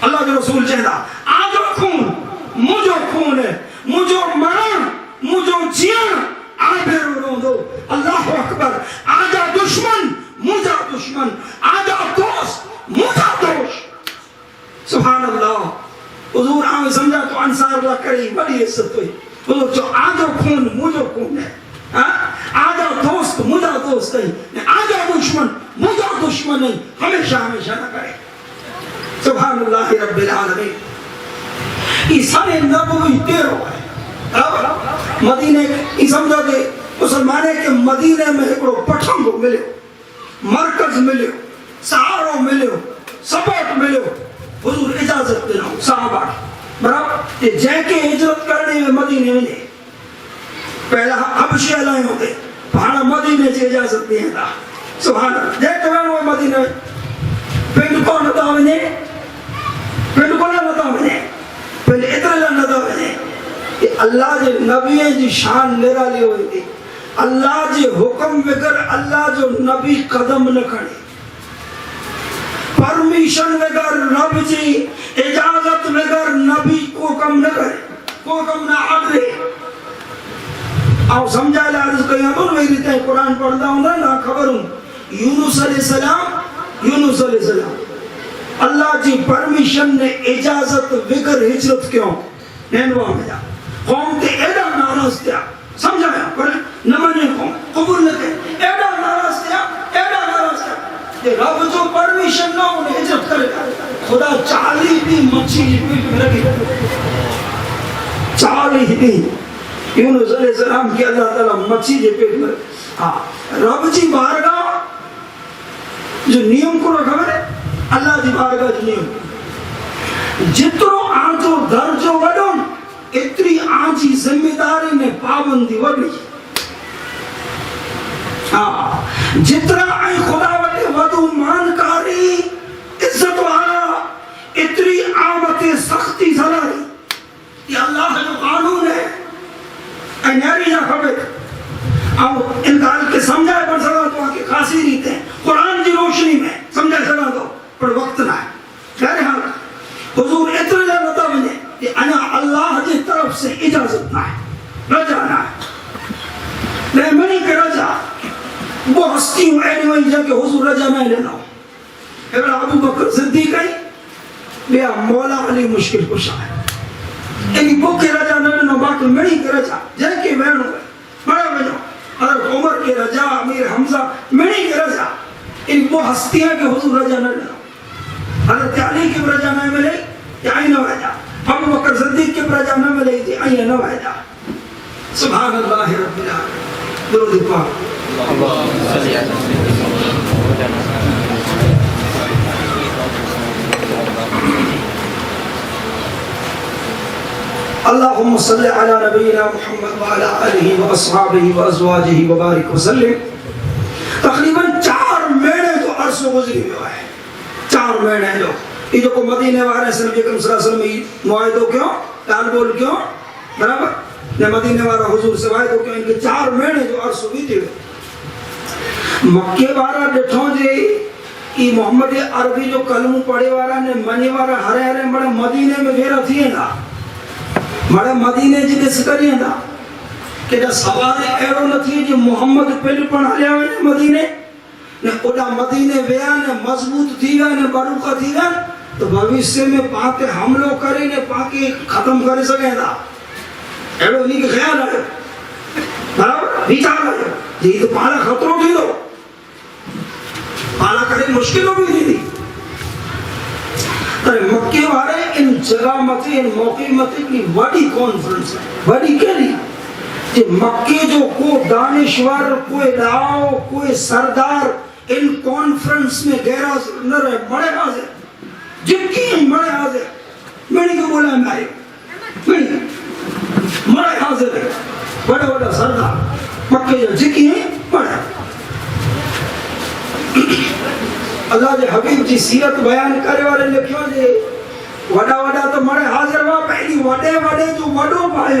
اللہ کے رسول چاہتا آجو خون مجھو خون ہے، مجھو مرن مجھو جیان آبے رو دو. اللہ اکبر. آجا دشمن مجھا دشمن، آجا دوست مجھا دوست. سبحان اللہ. حضور آئے سمجھا تو انصار اللہ کری بڑی عزت ہوئی. حضور جو آجا خون مجھو خون ہے، آجا دوست مجھا دوست نہیں، آجا دشمن مجھا دشمن نہیں. ہمیشہ ہمیشہ نہ کرے. سبحان اللہ رب العالمین. عیسیٰ نبوی تیرو ہے مدینے کی سمجھا دے مسلمانے کے مدینے میں ایک پٹھم کو ملے، مرکز ملے، سہارو ملے، سپورٹ ملے. حضور اجازت دینا صحابہ برابر یہ جے کے ہجرت کرنے میں مدینے میں نہیں. پہلا حبشی علائیں ہوتے پہانا مدینے سے اجازت دیں تھا. سبحان اللہ. جے کے میں وہ مدینے میں پینڈ کو نتا ونے، پینڈ کو نتا ونے، پینڈ اترے نتا ونے. اللہ جے نبی جی شان نرالی ہوئی تھی. اللہ جے حکم بغیر اللہ جو نبی قدم نہ کھڑے، پرمیشن بغیر رب جی اجازت بغیر نبی کو کم نہ کرے، کو کم نہ آگے. آؤ سمجھا لے عرض کہیں تو میری تے قرآن پڑھتا ہوں نا خبر ہوں. یونس علیہ السلام اللہ جی پرمیشن نے اجازت بغیر ہجرت کیوں نینوا میں جا. قوم تے ایڈا ناراض تھیا، سمجھایا پر نہ منے قوم قبول نہ کرے. ایڈا ناراض تھیا کہ رب جو پرمیشن نہ انہیں ہجرت کرے. خدا 40 دن مچھی پیٹ میں رکھی، 40 دن یونس علیہ السلام کی اللہ تعالیٰ مچھی کے پیٹ میں. رب جی بارگاہ جو نیم کو رکھا ہے، اللہ جی بارگاہ جو نیم جترو آنچو درجو وڈون اتری آنچی ذمہ داری نے پابندی وڈی. جتنا آئی خدا وڈے ودو مانکاری عزت والا اتری آمت سختی سلاری. یہ اللہ جو قانون ہے اے نیری نہ خبر. اب انکار کے سمجھائے پر سکا تو آنکہ خاصی نہیں تھے قرآن کی روشنی میں سمجھائے سکا تو پر وقت نہ ہے. بہرحال حضور اتنے لئے بتا مجھے کہ انا اللہ جی طرف سے اجازت نہ ہے، رجا نہ ہے. میں منی کے رجا وہ ہستی ہوں اینی وہی جا کہ حضور رجا میں لینا ہوں. اگر ابو بکر صدیق ہے بیا مولا علی مشکل کشا ہے. اینی بو کے رجا نہ لینا باقی منی کے رجا جائے کہ میں نو بڑا بجو. حضرت عمر کے رجا، امیر حمزہ منی کے رجا ان وہ ہستی ہیں کہ حضور رجا نہ لینا. حضرت علی کی رجا نہ ملے یا آئی نہ وحجا، ابو بکر صدیق کی رجا نہ ملے یا آئی نہ وحجا. سبحان اللہ رب العالمین. درود پاک. اللہم صلی علی نبینا محمد وعلی آلہ واصحابہ وازواجہ وبارک وسلم. تقریباً 4 مہینے تو عرصہ گزری ہوا ہے. 4 مہینے جو یہ جو کو مدینے والے صلی اللہ علیہ وسلم معاہدوں کیوں ڈال بول کیوں برابر نے مدینے والا حضور سے معاہدوں کیوں ان کے 4 مہینے جو عرصہ بھی تھے. مکے بارہ ڈٹھوں جی یہ محمد عربی جو کلمہ پڑھے والا نے منی والا ہرے ہرے بڑے مدینے میں بھیرا تھی نا بڑے مدینے جی دس کری نا کہ جا سوال ایرو نہ تھی جو محمد پہلے پڑھا لیا ہوئے مدینے نے اوڈا مدینے ویا نے مضبوط تھی گا نے بروکہ تھی گا تو بھویشے میں پاکے حملوں کریں نے پاکے ختم کر سکیں دا. ایرو انہی کے خیال آئے برابر بیچار آئے جی تو پالا خطروں تھی دو پالا کرے مشکلوں بھی نہیں تھی. مکے والے ان جگہ متے ان موقع متے کی بڑی کانفرنس ہے. بڑی کیا نہیں کہ مکے جو کو دانشور کوئی لاؤ کوئی سردار ان کانفرنس میں گہرا نہ رہے بڑے حاضر جن کی بڑے حاضر میں نے کیوں بولا میں آئے بڑے حاضر ہے بڑے بڑے سردار مکے جو جکی ہیں بڑے. اللہ جے حبیب جی سیرت بیان کرے والے لکھیو جے وڈا وڈا تو مرے حاضر ہوا پہلی وڈے وڈے جو وڈو پائے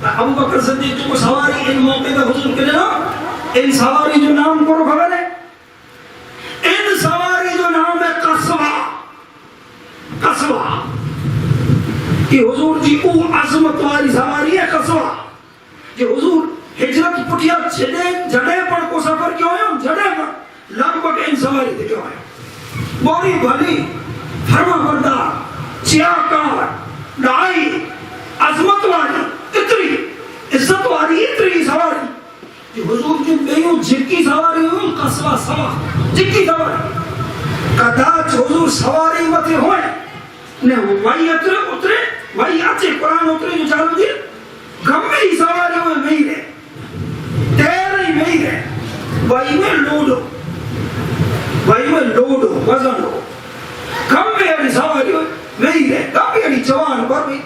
ابو بکر صدیق کو سواری ان موقع پہ حضور کے نا ان سواری جو نام کو خبر ہے ان سواری جو نام ہے قصوہ قصوہ کہ حضور جی او عظمت والی سواری ہے قصوہ کہ حضور ہجرت پٹھیا جڑے پر کو سفر کیوں ہے جڑے پر لگ بھگ ان سواری تھے کیوں ہے بوری بھلی فرما بردار چیاکار ڈائی عظمت والی اتری عزت والی اتری سواری کہ حضور کی بیوں جکی سواری ہوئی قصوہ سوا جکی سواری قداچ حضور سواری متے ہوئے نے وہی اترے وہی آچے قرآن اترے جو چالو دی گمے ہی سواری ہوئے نہیں رہے تیر ہی نہیں رہے وہی میں لوڈو وزن ہو گمے ہی سواری ہوئے نہیں رہے گمے ہی جوان پر بھی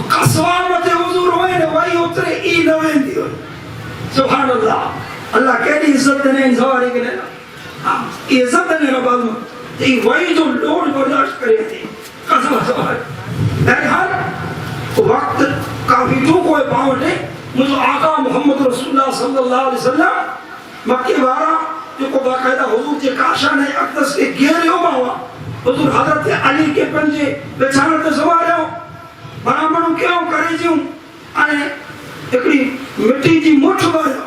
قصوامت حضور ہوئے نے وہی اترے ای نوین دی ہوئے سبحان اللہ اللہ کہنی عزت دینے ان سواری کے لیے عزت دینے رب آزمان یہ وہی جو لوڈ برداشت کرے تھے قصوہ سواری بہرحال وقت کافی تو کوئی پاؤنٹے مجھے آقا محمد رسول اللہ صلی اللہ علیہ وسلم مکی بارا جو کو باقاعدہ حضور کے کاشان اقدس کے گیرے ہو باوا حضور حضرت علی کے پنجے بچانت سوارے ہو برامنوں کیوں کرے جیوں آنے اکڑی مٹی جی مٹھ بڑھا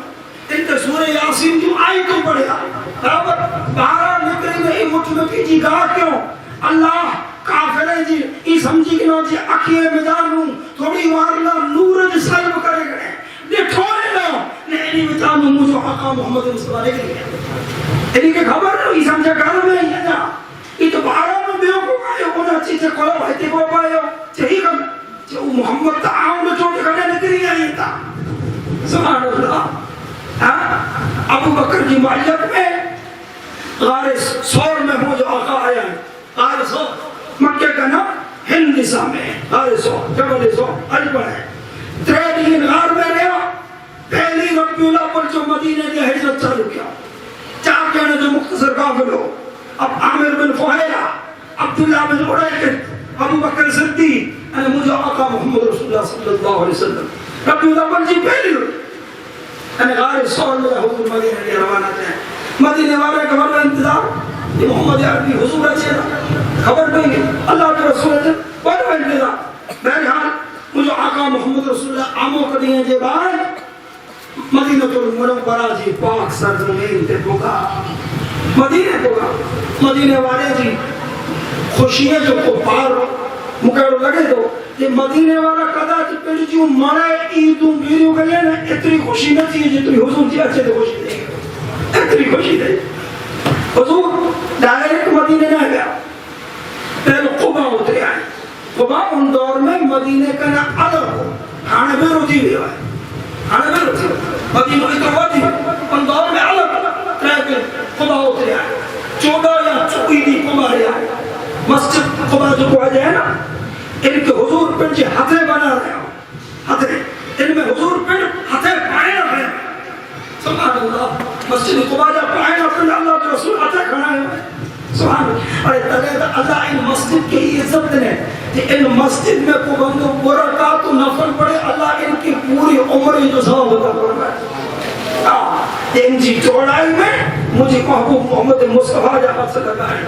ان کے سورہ یاسین جو آئی تو پڑھا برابر بارا نکلی میں مٹھ مٹی جی گاہ کیوں اللہ کافرے جی ای سمجھی کنو جی اکھیے میدانوں تھوڑی وارلا نور جی سلب کرے گئے دیکھوئے نا نہیں میدانوں مجھو آقا محمد رسول اللہ لے گئے انہی کے خبر نہیں ای سمجھا گھر میں ہی ہے نا ای تو بارا میں بیوں کو آئے ہونا چیزیں کھولو بھائیتے کو پائے ہو چہی کم چہو محمد تا آؤں نے چھوٹے کھڑے نکلی آئی تا سبحان اللہ ابو بکر جی معیت میں غار سور میں ہوں جو آقا آیا ہے غار سور مکہ کا نام ہندسا میں غار سور جبل سور اجبر ہے تریدین غار میں رہا پہلی ربی اللہ پر جو مدینہ نے حجرت چالو کیا چار کہنے جو مختصر قافل ہو اب عامر بن فہیرہ عبداللہ بن عریقت ابو بکر صدیق انا مجھے آقا محمد رسول اللہ صلی اللہ علیہ وسلم ربی اللہ پر جی پہلی ہوئی انا غار سور میں حضور مدینہ نے روانہ تھے مدینہ والے کا بڑا انتظار یہ محمد عربی حضور اچھے خبر نہیں اللہ کے رسول اچھے بڑا انتظار بہرحال مجھے آقا محمد رسول اللہ آمو کردیں جے بعد مدینہ المنورہ جی پاک سرزمین تے پوکا مدینہ پوکا مدینہ والے جی خوشیاں جو کو پار مکہڑو لگے تو یہ مدینہ والا قدا جی پہلی جو مرے عیدوں بیریوں گئے نا اتنی خوشی نہ چاہیے جتنی حضور جی اچھے تو خوشی دے اتنی خوشی دے حضور ڈائریکٹ مدینہ نہ گیا پہلے قبا اترے آئے قبا ان دور میں مدینہ کا نا الگ ہو کھانے میں روٹی بھی ہوئے کھانے میں روٹی مدینہ کی تو وادی ان دور میں الگ ترے قبا اترے آئے 14 یا 24 دی قبا رہے آئے مسجد قبا جو کو آجائے نا ان کے حضور پر جی ہتھے بنا رہے ہو ہتھے ان میں حضور پر ہتھے پائے رہے ہیں سبحان اللہ مسجد قبا جا پائے رہے اللہ کے رسول ہتھے کھڑا ہے سبحان اللہ اور تلید اللہ ان مسجد کی عزت نے کہ ان مسجد میں کو بندو برکات و نفل پڑے اللہ ان کی پوری عمری جو ثواب ہوتا پڑ رہا ہے ان جی چوڑائی میں مجھے محبوب محمد مصطفیٰ جا حد سے لگا ہے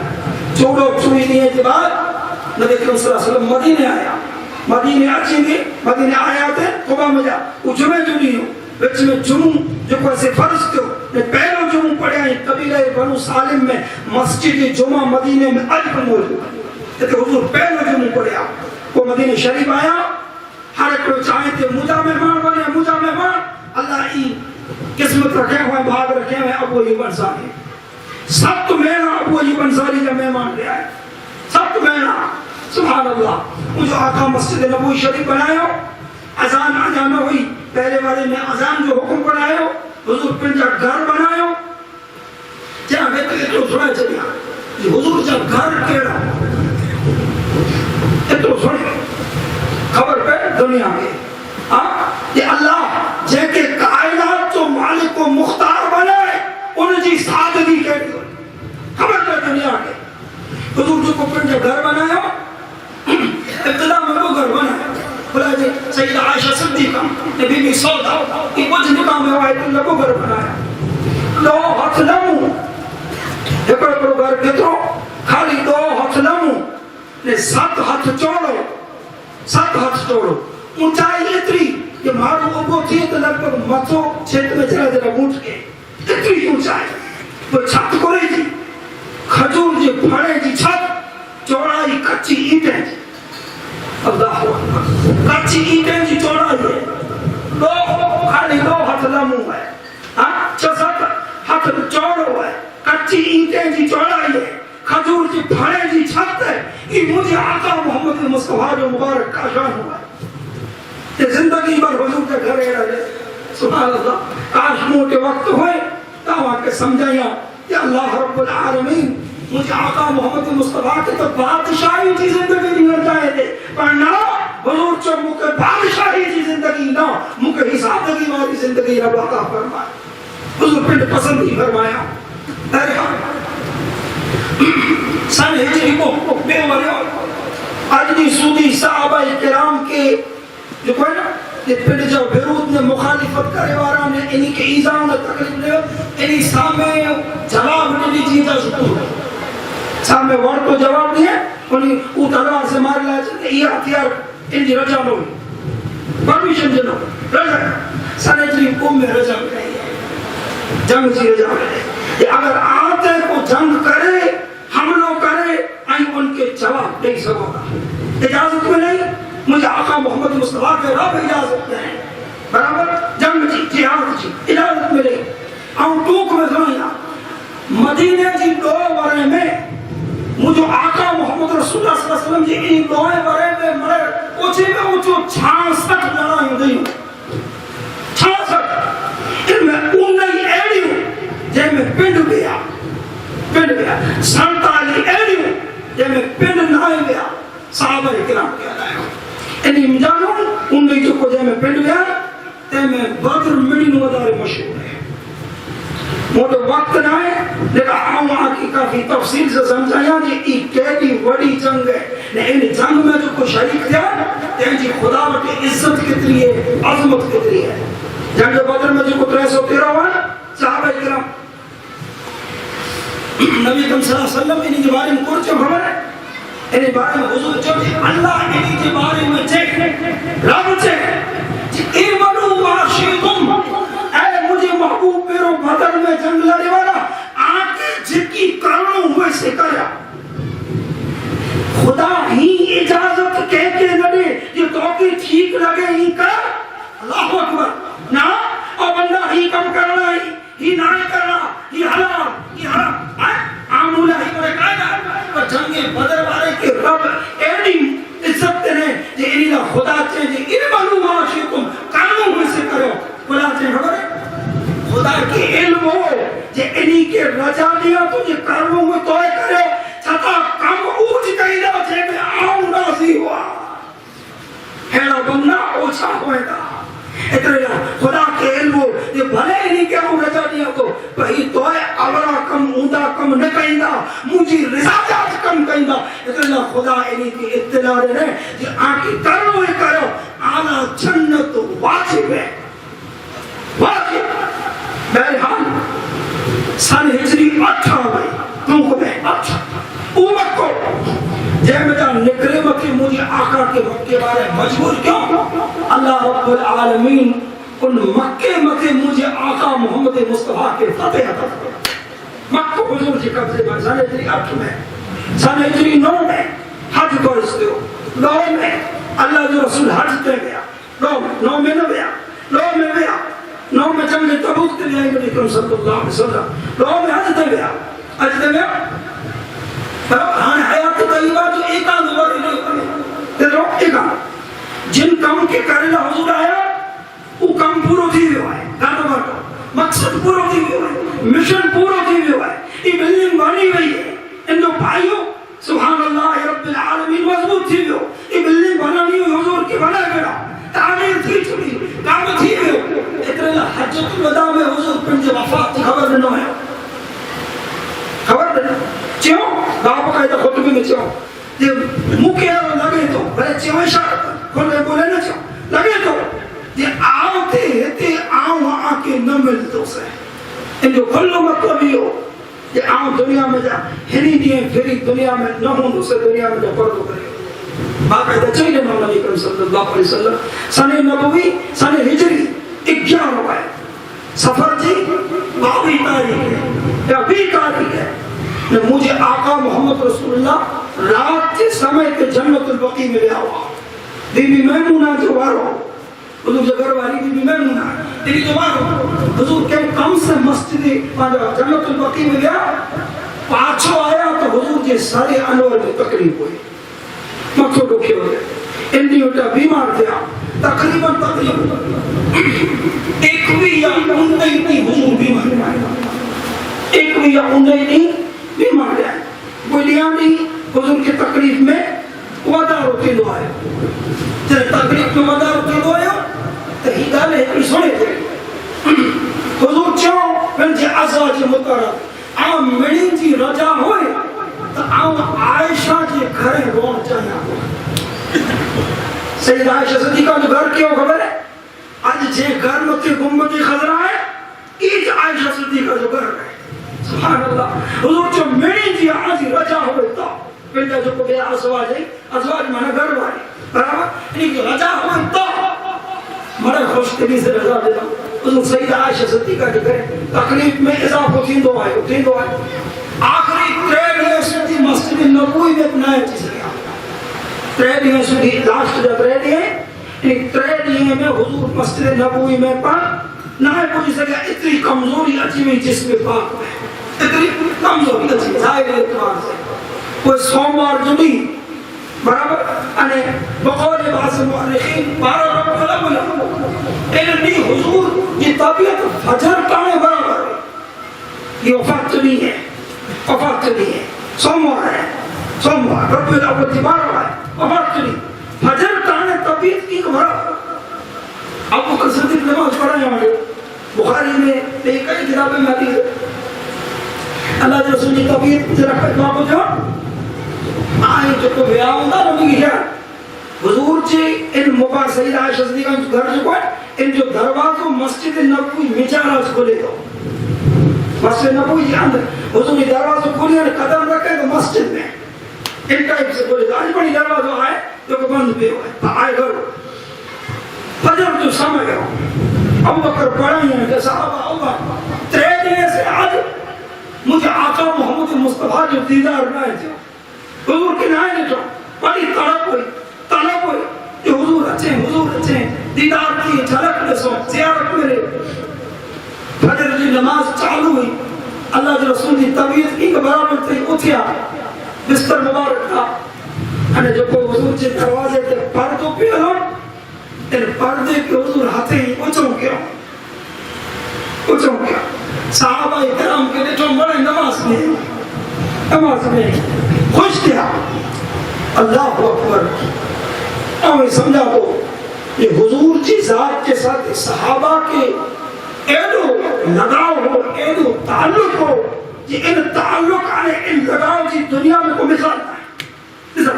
چوڑو چوئی دیئے کے بعد نبی کریم صلی اللہ علیہ وسلم مدینہ آیا مدینہ اچھی دی مدینہ آیا تھے قبا میں جا وہ جمعہ جمعی ہو بچ میں جمعہ جو کوئی سے فرض کیوں نے پہلو جمعہ پڑھے ہیں قبیلہ بنو سالم میں مسجد جمعہ مدینہ میں اج پر موجود ہے کہ حضور پہلو جمعہ پڑھے آپ وہ مدینہ شریف آیا ہر ایک لوگ چاہے تھے مجھا مہمان بنے مجھا مہمان اللہ ای قسمت رکھے ہوئے بھاگ رکھے ہوئے ابو ایوب انصاری سب تو میرا ابو ایوب انصاری کا مہمان لے آئے سب تو میرا سبحان اللہ مجھے آقا مسجد نبوی شریف بنایا اذان آجانا ہوئی پہلے والے میں اذان جو حکم بنایا حضور پنجا گھر بنایا جہاں میں تو سنا چلیا حضور جب گھر کیڑا اتو سنے خبر پہ دنیا میں یہ اللہ جے کہ کائنات جو مالک و مختار بنائے انہیں جی سادگی کہتی ہوئی خبر پہ دنیا کے حضور جو کو پنجا گھر بنایا ابتدا میں وہ گھر بنایا بولا جی سیدہ عائشہ صدیقہ نے بی بی سودا کی کچھ نکاح میں ہوئے تو لگو گھر بنایا دو ہاتھ لمو ایک رو گھر کترو خالی دو ہاتھ لمو نے 7 ہاتھ چوڑو 7 ہاتھ چوڑو اونچائی اتری کہ مارو ابو تھی تو لگ بھگ متو چھت میں جرا جرا اونچ کے اتری اونچائی وہ چھت کوئی جی کھجور جی پھڑے جی چھت چوڑائی کچی اینٹیں اللہ اکبر کچی اینٹیں جی چوڑائی ہے دو خالی دو ہاتھ لمو ہے ہاں 6-7 ہاتھ چوڑو ہے کچی اینٹیں جی چوڑائی ہے کھجور جی پھڑے جی چھت ہے یہ مجھے آقا محمد مصطفیٰ جو مبارک کا شان ہوا ہے کہ زندگی بھر حضور کے گھر رہے سبحان اللہ کاش موٹے وقت ہوئے تاوہ کے سمجھایا کہ اللہ رب العالمین مجھے آقا محمد مصطفیٰ کے تو بادشاہی کی زندگی نہیں جائے دے پر نہ حضور چو مکہ بادشاہی کی زندگی نہ مکہ حسابگی والی زندگی رب عطا فرمائے حضور پنڈ پسند ہی فرمایا سن ہجری کو بے وریا اجنی سودی صحابہ کرام کے جو کوئی نا کہ پھر جو بیروت نے مخالفت کرے وارا نے انہی کے ایزام نے تکلیف لے انہی سامنے جواب نہیں جیتا شکور ہے سامنے وارد کو جواب نہیں ہے انہی اتھلوار سے مار لائے چلتے یہ ہتھیار انہی رجا لوئی پرمیشن جنو رجا سنجری قوم میں رجا ملے جنگ جی رجا ملے اگر آتے کو جنگ کرے حملوں کرے آئیں ان کے جواب نہیں سکو گا اجازت میں نہیں مجھے آقا محمد مصطفیٰ کے رب اجازت میں ہیں برابر جنگ جی جہاد جی اجازت ملے آؤں ٹوک میں سمجھنا مدینہ جی 2 ورے میں مجھے آقا محمد رسول اللہ صلی اللہ علیہ وسلم جی ان 2 ورے میں مرے اچھے میں اچھو 66 لڑائیں دی 66 ان میں انہی ایڈی ہوں جے میں پنڈ گیا 47 ایڈی ہوں جے میں پنڈ نہ گیا صحابہ کرام کے لائے انہی مجانوں انہی جو کو جے میں پنڈ گیا تے میں بدر مڈین ودارے مشہور ہے موٹو وقت نہ ہے لیکن آؤں آکی کافی تفصیل سے سمجھایا کہ ایک کیلی وڑی جنگ ہے ان جنگ میں جو کو شریک تھا تین جی خدا بٹے عزت کتری ہے عظمت کتری ہے جنگ بدر میں جو کو 313 ہوا صحابہ کرام نبی صلی اللہ علیہ وسلم انہی کے بارے میں کورچے خبر ہے انہی بارے میں حضور جو کہ اللہ انہی کے بارے میں چیک رب چیک ایمنو معاشیتم اے مجھے محبوب میرو بدر میں جنگ لڑے والا آنکھ جکی کرنوں ہوئے سے کریا خدا ہی اجازت کہہ کے لڑے یہ تو کی ٹھیک لگے ہی کر اللہ اکبر نا اور بندہ ہی کم کرنا ہی نہ کرنا ہی حرام آمولہ ہی بڑے قائدہ اور جنگ بدر والے کے رب ایڈی عزت نے جی انہی خدا چاہے جی علمانو معاشیتم کانوں ہوئے سے کرو خدا چاہے خبر ہے خدا کے علم ہو جے انہی کے رجا لیا تو جے کرموں میں توئے کرے چھتا کم اوج کہیں دا جے میں آؤں نازی ہوا ہیڑا بننا اوچھا ہوئے دا اتنے خدا کے علم ہو یہ بھلے انہی کے آؤں رجا لیا تو بھئی توئے عورا کم اوندہ کم نہ کہیں دا مجھے رضا جات کم کہیں دا اتنے خدا انہی کی اطلاع رہے جے آنکھ کرو ہی کرو آنا جنت واجب ہے واجب بہرحال سن ہجری 8 بھائی تم میں 8 امت کو جے مجھا نکرے مکے مجھے آقا کے مکے بارے مجبور کیوں اللہ رب العالمین ان مکے مجھے آقا محمد مصطفیٰ کے فتح عطا مکہ حضور جی قبضے میں سن ہجری 8 میں سن ہجری 9 میں حج کو رستے ہو 9 میں اللہ جو رسول حج تے گیا 9 میں نہ گیا 9 میں گیا 9 میں جنگ تبوک کے لئے نبی کریم صلی اللہ علیہ وسلم 9 میں حج تے گیا ہاں حیات طیبہ جو ایک آن دوباری نہیں کرے تے رو ایک آن جن کام کے کرنا حضور آیا وہ کام پورو تھی بھی ہوئے گاٹو گاٹو مقصد پورو تھی بھی ہوئے مشن پورو تھی بھی ہوئے یہ بلڈنگ بانی ہوئی ہے ان دو بھائیوں سبحان اللہ رب العالمین مضبوط تھی بھی ہو یہ بلڈنگ بنانی ہوئی حضور کی بنا گیا تعمیر تھی چلی کام تھی بھی ہو اتنے حجت الوداع میں حضور پنج وفات خبر نہیں ہے خبر نہیں چیوں باپ کا خطبی میں چیوں یہ مکہ لگے تو بلے چیوں اشارت کھلے بولے نہ چاہو لگے تو یہ آتے ہتے آؤں آکے نہ ملتو سے ان جو کھلو مطلب ہی ہو یہ آؤں دنیا میں جا ہنی دیئے پھری دنیا میں نہ ہوں اسے دنیا میں جا پردو کرے باقاعدہ چاہیے مولا علیہ کرم صلی اللہ علیہ وسلم سنے نبوی سنے ہجری 11 ہے سفر جی 22 تاریخ ہے یا 20 تاریخ ہے مجھے آقا محمد رسول اللہ رات کے سمے کے جنت البقیع میں لیا ہوا بی بی میمونہ جو وارو حضور جو گھر والی بی بی میمونہ دیکھی جو وارو حضور کے کم سے مسجد جنت البقیع میں لیا پاچھو آیا تو حضور کے سارے انور میں تقریب ہوئی مکھو ڈوکے ہو گئے اندی اٹھا بیمار تھیا تقریباً ایک بھی یا اندھائی تھی حضور بیمار ایک بھی یا اندھائی تھی بیمار ہے بولیاں نہیں حضور کے تقریب میں وعدہ روکے دو آئے جب تقریب میں وعدہ روکے دو آئے تو ہی گالے ایک سونے تھے حضور چاہو پھر ازواج مطہرات آم مڑی جی رجا ہوئے تو آم عائشہ کے گھر رون چاہیا سیدہ عائشہ صدیقہ جو گھر کیوں خبر ہے آج جے گھر مطی گمبتی خضرہ ہے ایج عائشہ صدیقہ جو گھر ہے سبحان اللہ حضور جو میری جی آجی رجا ہوئے تو پہلے جو کو بیا ازواج ہے ازواج مانا گھر والی برابر انہی جو رجا ہوئے تو مرے خوش طبی سے رجا دیتا حضور سیدہ عائشہ صدیقہ جو گھر تقریب میں اضافہ تین دو آئے آخری تریڈ ہے سنتی مسجد نبوی میں اپنائے چیز رہا تریڈ ہے سنتی لاسٹ جو تریڈ ہے تریڈ میں حضور مسجد نبوی میں پر نہ ہے کوئی سکیا اتنی کمزوری اچھی میں جسم پاک میں اتنی کمزوری اچھی ظاہر اعتبار سے کوئی سوموار جڑی برابر انہیں بقول بعض مؤرخین 12 رب قلم انہی حضور یہ طبیعت فجر ٹانے برابر ہے یہ وفات نہیں ہے سوموار ہے سوموار رب الاول 12 ہے وفات نہیں فجر ٹانے طبیعت کی برابر اب وہ صدیق نماز پڑھا ہے ہمارے بخاری میں کئی کتابیں میں آتی ہے اللہ کے رسول کی طبیعت ذرا ختمہ کو جو آئے جو کو بیاہ ہوتا نبی کی ہے حضور جی ان مبار سیدہ عائشہ صدیقہ گھر جو کوئی ان جو دروازوں مسجد نبوی مچاراز کھولے دو مسجد نبوی جی اندر حضور کی دروازوں کھولے اور قدم رکھے تو مسجد میں ان ٹائپ سے کھولے دو آج بڑی دروازوں آئے جو کہ بند بھی ہوئے آئے گھر فجر جو سمجھ گئے ابو بکر پڑھائی ہیں کہ صحابہ اللہ 3 دن سے آج مجھے آقا محمد مصطفیٰ جو دیدار نہ ہے حضور کی نائے نہیں چاہو بڑی طلب ہوئی کہ حضور اچھیں دیدار کی جھلک دسو زیارت میرے فجر جی نماز چالو ہوئی اللہ کے رسول کی طبیعت کی برابر تھی اٹھیا بستر مبارک تھا انہیں جو کوئی حضور جی دروازے تے پردوں پہ ہوں ان پردے کے حضور ہاتھیں ہی اچھوں کیا صحابہ اکرام کے لئے جو بڑے نماز میں خوش کیا اللہ اکبر ہمیں سمجھا تو یہ حضور کی ذات کے ساتھ صحابہ کے ایدو لگاؤ ہو ایدو تعلق ہو یہ ان تعلق آنے ان لگاؤ کی دنیا میں کو مثالتا ہے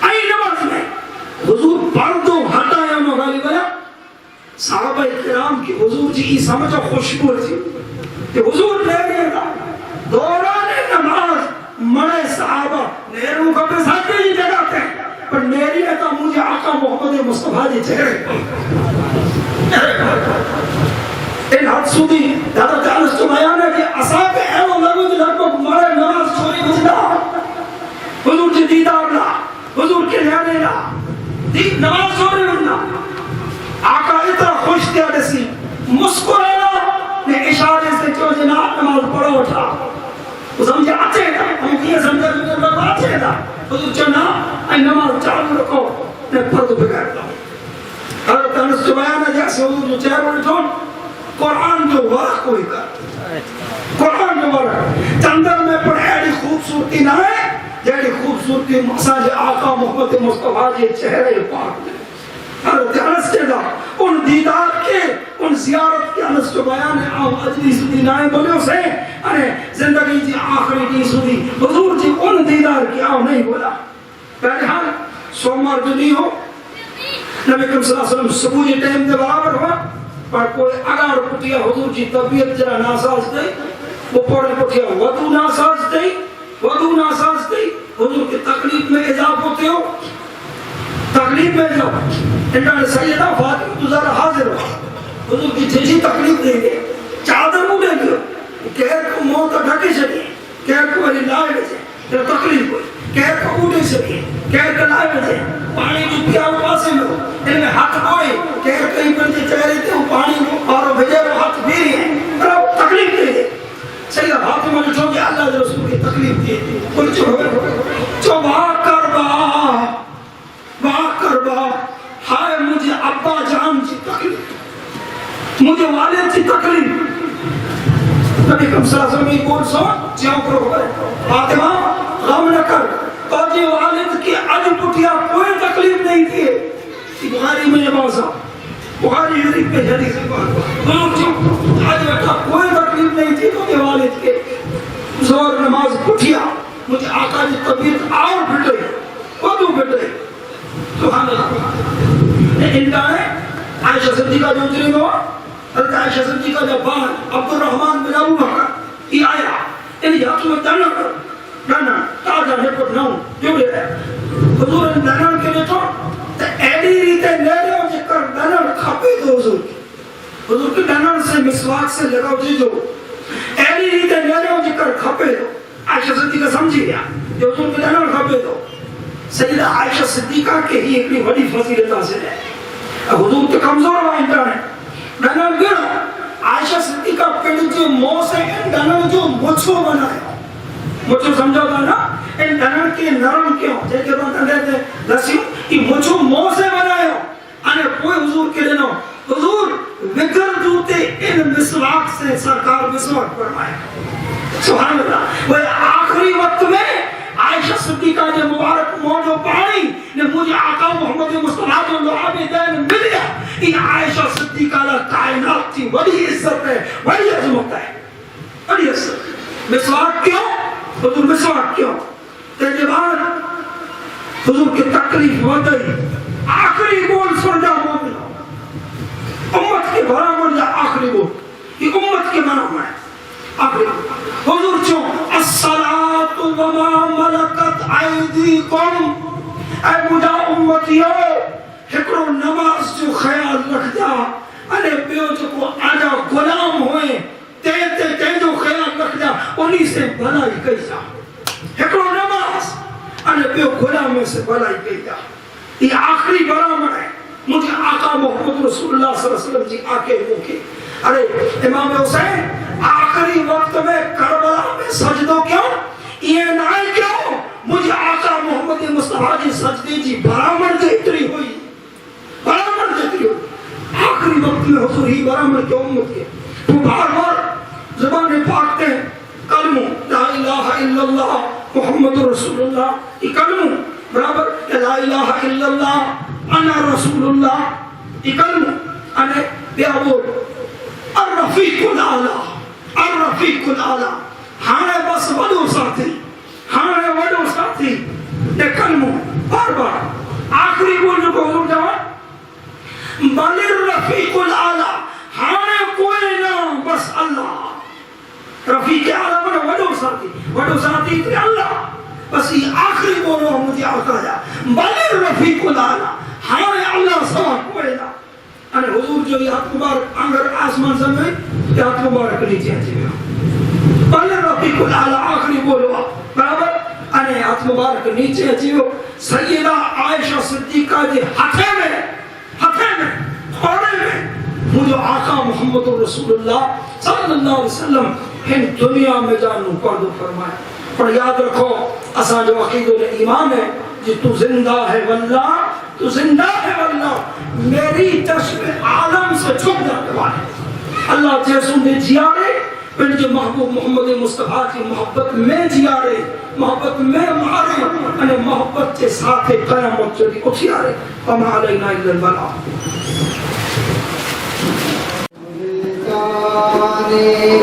آئی نماز میں حضور پردوں ہٹایا مغالی گیا صحابہ اکرام کی حضور جی کی سمجھا خوشبو تھی کہ حضور لے گئے گا دوران نماز مڑے صحابہ نیروں کا پہ ساتھے ہی جگاتے ہیں پر میری ایتا مجھے آقا محمد مصطفیٰ جی چہرے ان حد سودی حضرت انس تو بیان ہے کہ اصحاب ایوہ لگو جو لگو مڑے نماز چھوڑی بجدا حضور جی دیدار لا حضور کے لیانے لا نماز چھوڑی بجدا آقا اتنا خوش دیا جیسی مسکرانا نے اشارے سے جو جناب نماز پڑھو اٹھا وہ سمجھے آتے گا ہم یہ سمجھے جو لوگ آتے گا حضور چنا این نماز چالو رکھو نے پرد بگرتا ہوں حضرت انس جو بیان ہے جیسے حضور جو چہر اٹھون قرآن جو ورق کوئی کر قرآن جو ورق چندر میں پر ایڈی خوبصورتی نہ ہے جیڑی خوبصورتی مساج آقا محمد مصطفیٰ جی چہرے پاک دے حضرت انس جیدہ ان دیدار کے ان زیارت کے انس جو بیان ہے آم اجلی سدی نائیں بولیوں سے زندگی جی آخری دی سدی حضور جی ان دیدار کی آم نہیں بولا بہرحال سومار جو نہیں ہو نبی کریم صلی اللہ علیہ وسلم صبح کے ٹائم دے برابر ہوا پر کوئی اگر پٹیا حضور کی طبیعت جرا ناساز تھی وہ پڑے پٹیا وضو ناساز تھی حضور کی تکلیف میں اضافہ ہوتے ہو تکلیف میں جاؤ انہوں نے سیدہ فاطمہ تو ذرا حاضر ہو حضور کی جیسی تکلیف دیں گے چادر مو دیں گے کہر کو موت ڈھکے چلیے کہر کو علی لائے بچے تیرا تکلیف ہوئی کہر کو اوڑے چلیے کہر کا لائے بچے پانی جو پیا وہ پاسے میں ہو ان میں ہاتھ بوئے کہر کہیں پر جو چہرے تھے وہ پانی اور بھجے وہ ہاتھ بھی ہیں پر وہ تکلیف دیں گے سیدہ فاطمہ نے چھو کہ اللہ کے رسول کی تکلیف دی کوئی چھو واہ کربا ہائے مجھے ابا جان کی تکلیف مجھے والد کی تکلیف نبی کریم صلی اللہ علیہ وسلم یہ بول سو جاؤ کرو فاطمہ غم نہ کر تجھے والد کی اج پٹھیا کوئی تکلیف نہیں تھی بخاری میں یہ بازا بخاری شریف پہ حدیث آج بیٹا کوئی تکلیف نہیں تھی تجھے والد کے زور نماز پٹھیا مجھے آقا کی طبیعت اور بھٹ رہی وضو بھٹ رہی سبحان اللہ انتہا ہے عائشہ صدیقہ جو اتری ہوا حضرت عائشہ صدیقہ جب بان عبد الرحمن بن ابو بکر یہ آیا انہیں ہاتھ میں دانا کر دانا تازہ نپٹ ناؤں جو لے رہے حضور ان دانا کے لئے تو ایڈی ریتے لے رہے ہو جکر دانا کھاپے دو حضور کی حضور کی دانا سے مسواک سے لگاؤ جیجو ایڈی ریتے لے رہے ہو جکر کھاپے دو عائشہ صدیقہ سمجھی گیا جو حضور کی دانا کھاپے دو سیدہ عائشہ صدیقہ کے ہی ایک بڑی فضیلت حاصل ہے حضور کے کمزور ہوا انٹر ہے ڈنل گر عائشہ صدیقہ پہلے جو مو سے ان ڈنل جو مچھو بنایا مچھو سمجھو گا نا ان ڈنل کے نرم کیوں جیسے بات اندر تھے دسیوں کہ مچھو مو سے بنایا انہیں کوئی حضور کے لینا حضور وگر دوتے ان مسواک سے سرکار مسواک فرمائے سبحان اللہ وہ آخری وقت میں عائشہ صدیقہ نے مبارک موجو پانی نے مجھے آقا محمد مصطفیٰ جو لعاب دین مل گیا یہ عائشہ صدیقہ لہ کائنات تھی بڑی عزت ہے بڑی عظمت ہے بڑی عزت مسواک کیوں حضور مسواک کیوں تیجے بعد حضور کی تکلیف ودائی آخری بول سن جا مومن امت کے بھرا من جا آخری بول یہ امت کے بھرا من ہے آخری حضور چوں الصلاة وما ملکت ایدیکم اے مجھا امتیو ہکڑو نماز جو خیال رکھ جا انے بیو جو کو آجا غلام ہوئے تے جو خیال رکھ جا انہی سے بھلائی کہی جا ہکڑو نماز انے بیو غلام سے بھلائی کہی جا یہ آخری برامن ہے مجھے آقا محمد رسول اللہ صلی اللہ علیہ وسلم جی آکے موکے ارے امام حسین آخری وقت میں کربلا میں سجدوں کیوں یہ نائے کیوں مجھے آقا محمد مصطفیٰ جی سجدے جی برامن دیتری ہوئی آخری وقت میں حضور ہی برامن کی امت کے وہ بار بار زبان پاکتے ہیں کلمہ لا الہ الا اللہ محمد رسول اللہ یہ کلمہ برابر لا الہ الا اللہ انا رسول اللہ یہ کلمہ انا بیابور الرفیق العالی ہانے بس وڈو ساتھی یہ کلمہ بار بار آخری بول جو کو حضور جوان بل الرفیق العالی ہانے کوئی نہ بس اللہ رفیق اعلی بنا وڈو ساتھی تے اللہ بس یہ آخری بولو مجھے آتا جا بل الرفیق العالی ہانے اللہ سوا کوئی نہ انے حضور جو یہ ہاتھ مبارک انگر آسمان سمجھے یہ ہاتھ مبارک نیچے آجے گا بل رفیق العالی آخری بولو برابر انے ہاتھ مبارک نیچے آجے گا سیدہ عائشہ صدیقہ جے ہتھے میں تھوڑے میں مجھے آقا محمد رسول اللہ صلی اللہ علیہ وسلم ہن دنیا میں جانو پردو فرمائے پر یاد رکھو اسا جو عقید الایمان ہے جی تو زندہ ہے واللہ تو زندہ ہے واللہ میری چشم عالم سے چھپ جانے والے اللہ جیسوں نے جیا رہے پھر جو محبوب محمد مصطفیٰ کی محبت میں جیا رہے محبت میں مارے انہیں محبت کے ساتھ قیامت چلی اٹھی آ رہے وما علینا الا البلاغ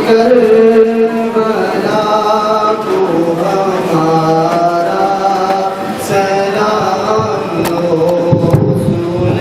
کربلا کو ہمارا سلام رسول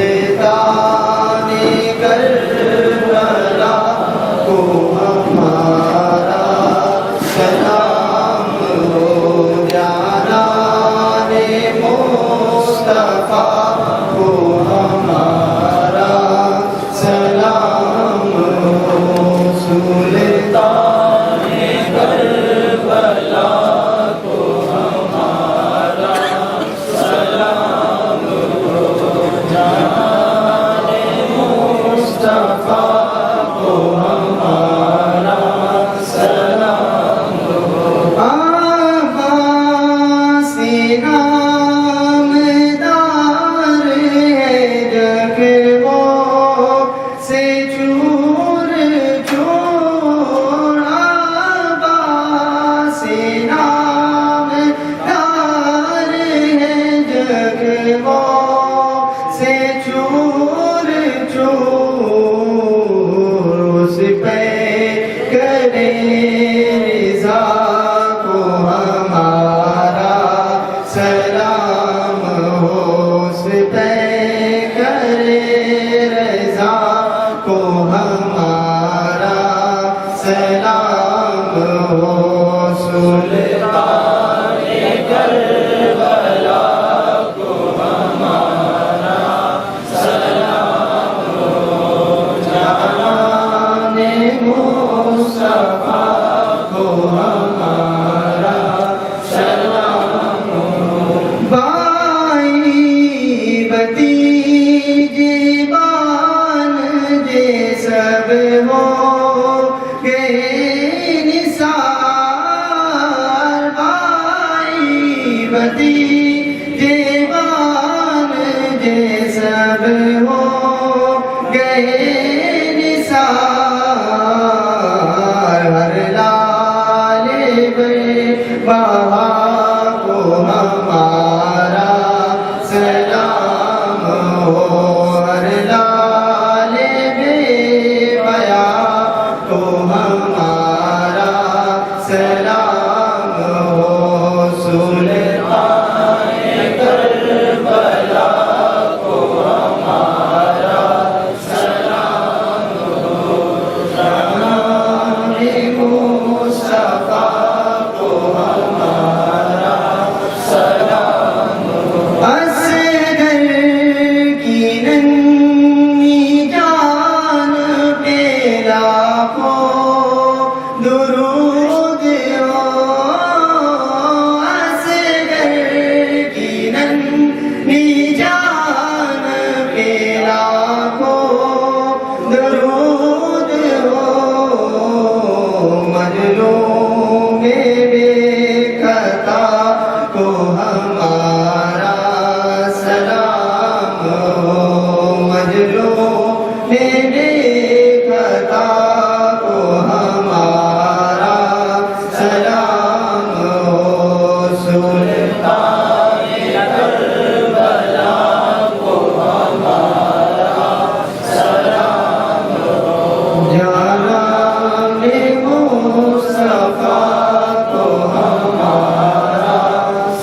سلطان کربلا کو ہمارا سلام ہو، جانان مصطفیٰ کو ہمارا سلام ہو۔ بھائی بھتیجے بانجے سب ہو گئے نثار، بھائی بھتیجے بانجے سب ہو گئے نثار، ہر لال بے بہا کو ہمارا سلام ہو، ہر لال بے بیا کو ہمارا سلام ہو، سلطان کربلا کو ہمارا سلام ہو، جانان مصطفیٰ کو ہمارا سلام ہو۔ اصغر کی ننھی جان پہ لاکھوں درود ہو، اصغر کی ننھی جان پہ لاکھوں درود ہو، مظلوم بے خطا کو ہمارا سلام ہو، مظلوم بے خطا کو ہمارا سلام ہو، سلطان کربلا کو ہمارا سلام ہو، جانان مصطفیٰ کو ہمارا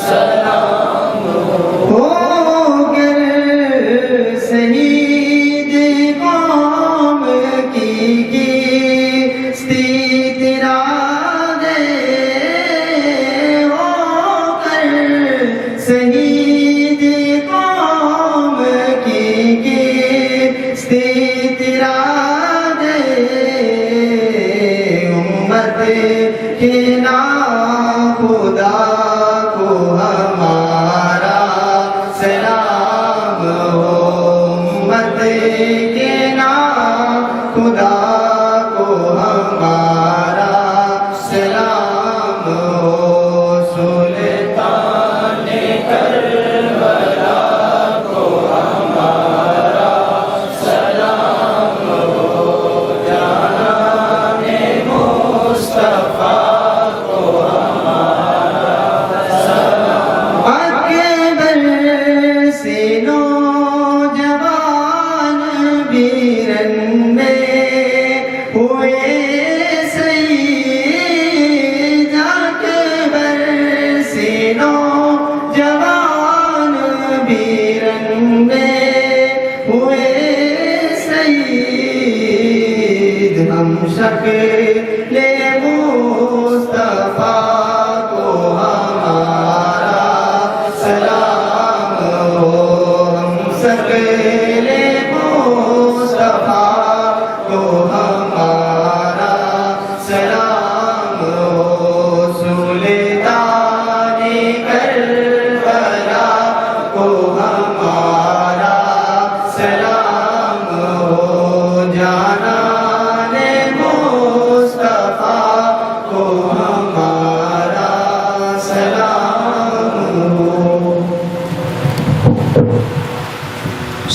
سلام ہو، گر شہید قوم کی کشتی تیرا دے، ہو کر شہید قوم کی کشتی تیرا دے، امت کے ناخدا کو ہمارا سلام ہو، امت کے ناخدا کو ہمارا سلام ہو، سلطان کربلا کو ہمارا سلام ہو، جانان مصطفیٰ کو ہمارا سلام ہو۔ اکبر سے نوجوان بیرندے ہوئے سید، اکبر سے نوجوان بیرندے ہوئے سید، ہم شکل مصطفیٰ کو ہمارا سلام ہو، ہم شکل مصطفیٰ کو ہمارا سلام ہو، سلطان کربلا کو ہمارا سلام ہو، جانان مصطفیٰ کو ہمارا سلام ہو۔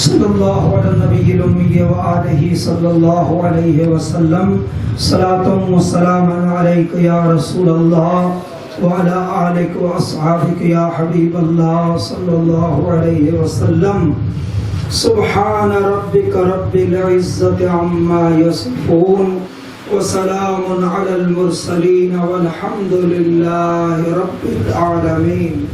صلی اللہ علی النبی الامی وآلہ صلی اللہ علیہ وسلم، صلاۃ و سلام علیک یا رسول اللہ وعلی آلک و اصحابک یا حبیب اللہ صلی اللہ علیہ وسلم۔ سبحان ربک رب العزت عما یصفون وسلام علی المرسلین والحمد للہ رب العالمین۔